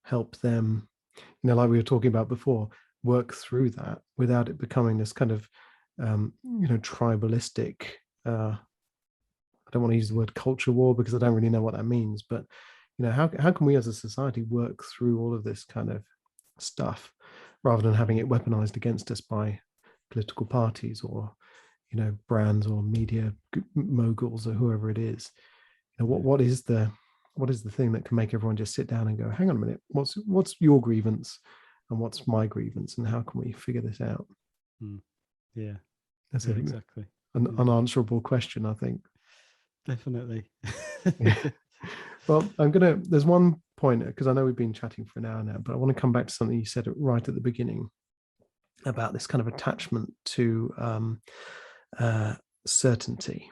help them, you know, like we were talking about before, work through that without it becoming this kind of, you know, tribalistic, I don't want to use the word culture war because I don't really know what that means, but, you know, how can we as a society work through all of this kind of stuff rather than having it weaponized against us by political parties or, you know, brands or media moguls or whoever it is? You know, what is the thing that can make everyone just sit down and go, hang on a minute, what's your grievance and what's my grievance, and how can we figure this out? That's exactly an unanswerable question, I think. Definitely. Well, there's one point, because I know we've been chatting for an hour now, but I want to come back to something you said right at the beginning about this kind of attachment to certainty.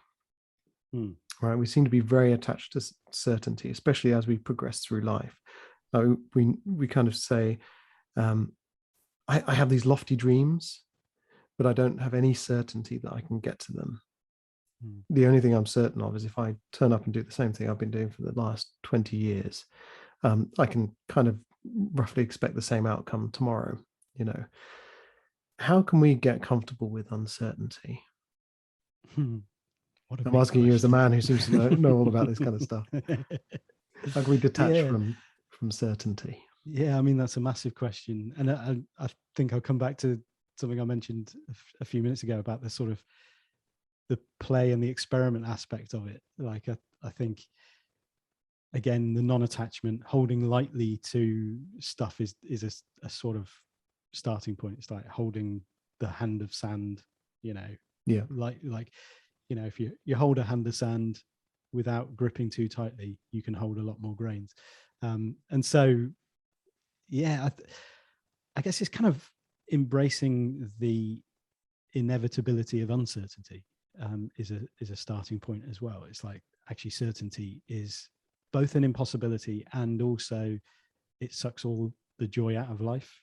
Right, we seem to be very attached to certainty, especially as we progress through life. We kind of say, I have these lofty dreams, but I don't have any certainty that I can get to them. The only thing I'm certain of is if I turn up and do the same thing I've been doing for the last 20 years, I can kind of roughly expect the same outcome tomorrow. You know, how can we get comfortable with uncertainty? What a I'm big asking you as a question. man who seems to know all about this kind of stuff. How can we detach Yeah. from certainty? Yeah, I mean, that's a massive question. And I think I'll come back to something I mentioned a few minutes ago about the sort of the play and the experiment aspect of it. Like, I think, again, the non-attachment, holding lightly to stuff is a sort of starting point. It's like holding the hand of sand, you know, Yeah. like, you know, if you hold a hand of sand without gripping too tightly, you can hold a lot more grains. And so, yeah, I guess it's kind of embracing the inevitability of uncertainty is a starting point as well. It's like, actually, certainty is both an impossibility and also it sucks all the joy out of life.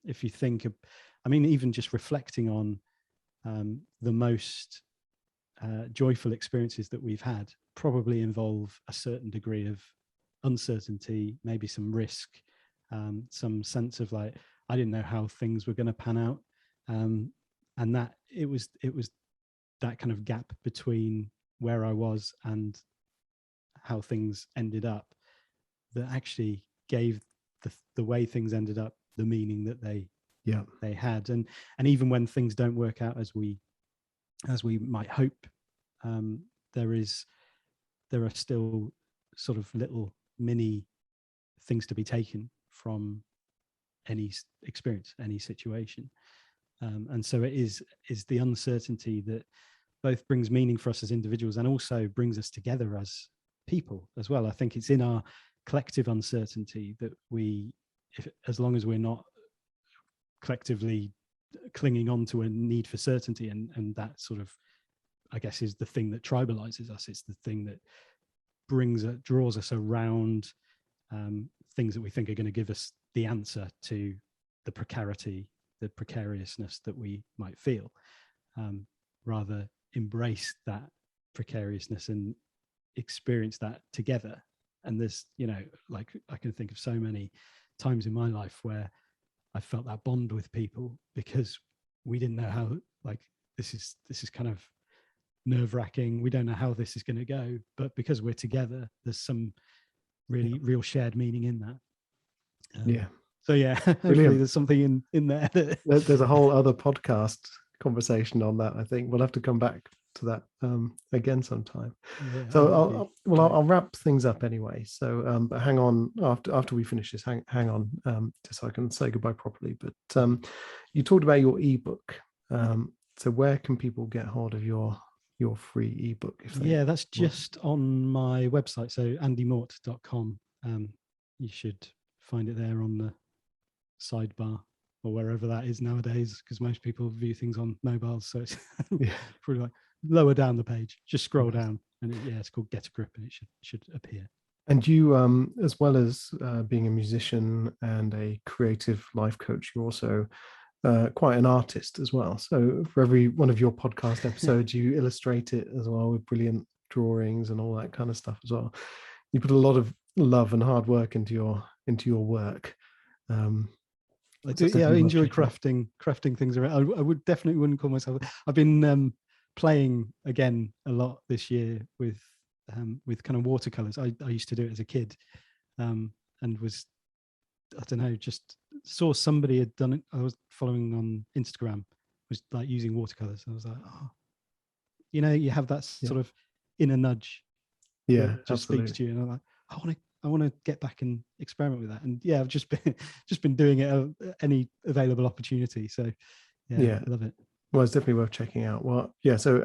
If you think of, I mean, even just reflecting on the most joyful experiences that we've had probably involve a certain degree of uncertainty, maybe some risk, some sense of like, I didn't know how things were going to pan out, and that it was that kind of gap between where I was and how things ended up that actually gave the way things ended up the meaning that they had. And even when things don't work out as we might hope, there are still sort of little mini things to be taken from any experience, any situation. And so it is the uncertainty that both brings meaning for us as individuals and also brings us together as people as well. I think it's in our collective uncertainty that as long as we're not collectively clinging on to a need for certainty, and that sort of, I guess, is the thing that tribalizes us. It's the thing that draws us around things that we think are going to give us the answer to the precariousness that we might feel. Rather embrace that precariousness and experience that together. And there's, you know, like, I can think of so many times in my life where I felt that bond with people because we didn't know how, like, this is kind of nerve-wracking. We don't know how this is going to go, but because we're together, there's some really real shared meaning in that. So yeah, hopefully there's something in there. There's a whole other podcast conversation on that. I think we'll have to come back to that again sometime. Yeah, so I'll wrap things up anyway. So but hang on, after we finish this, hang on, just so I can say goodbye properly. But you talked about your ebook. So where can people get hold of your free ebook? That's just on my website. So andymort.com. You should find it there on the sidebar or wherever that is nowadays, because most people view things on mobiles. So it's probably like lower down the page, just scroll down, and it's called Get a Grip, and it should appear. And you, as well as being a musician and a creative life coach, you're also quite an artist as well. So for every one of your podcast episodes, you illustrate it as well with brilliant drawings and all that kind of stuff as well. You put a lot of love and hard work into your work. I do. Yeah, I enjoy crafting things around. I wouldn't call myself. I've been playing again a lot this year with kind of watercolors. I used to do it as a kid, and was, I don't know, just saw somebody had done it. I was following on Instagram, was like using watercolors. I was like, oh, you know, you have that sort of inner nudge. Yeah, just speaks to you, and I'm like, I want to get back and experiment with that. And yeah, I've just been doing it at any available opportunity. So yeah, I love it. Well, it's definitely worth checking out. Well, yeah. So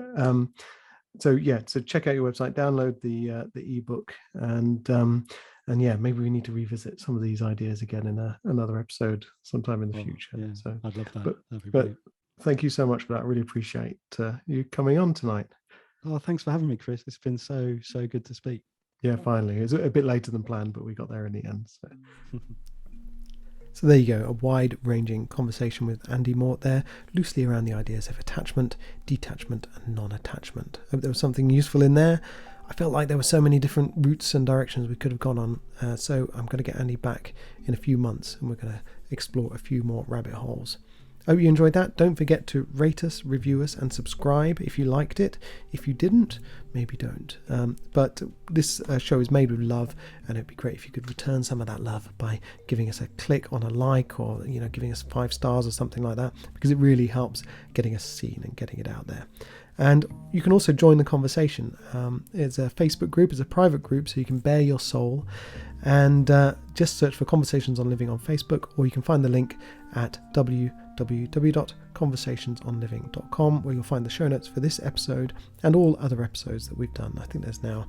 check out your website, download the ebook, and yeah, maybe we need to revisit some of these ideas again in another episode sometime in the future. Yeah, so I'd love that. But thank you so much for that. I really appreciate you coming on tonight. Oh, thanks for having me, Chris. It's been so good to speak. Yeah, finally. It was a bit later than planned, but we got there in the end. So there you go, a wide-ranging conversation with Andy Mort there, loosely around the ideas of attachment, detachment, and non-attachment. I hope there was something useful in there. I felt like there were so many different routes and directions we could have gone on, so I'm going to get Andy back in a few months, and we're going to explore a few more rabbit holes. I hope you enjoyed that. Don't forget to rate us, review us, and subscribe if you liked it. If you didn't, maybe don't. But this show is made with love, and it'd be great if you could return some of that love by giving us a click on a like, or giving us 5 stars or something like that, because it really helps getting us seen and getting it out there. And you can also join the conversation. It's a Facebook group, it's a private group, so you can bare your soul, and just search for Conversations on Living on Facebook, or you can find the link at www.conversationsonliving.com, where you'll find the show notes for this episode and all other episodes that we've done. I think there's now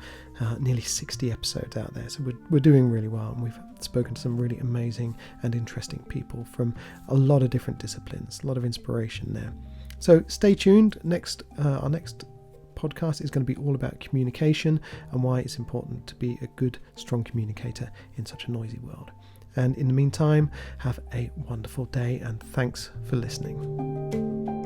nearly 60 episodes out there, so we're doing really well, and we've spoken to some really amazing and interesting people from a lot of different disciplines, a lot of inspiration there. So stay tuned. Our next podcast is going to be all about communication and why it's important to be a good, strong communicator in such a noisy world. And in the meantime, have a wonderful day, and thanks for listening.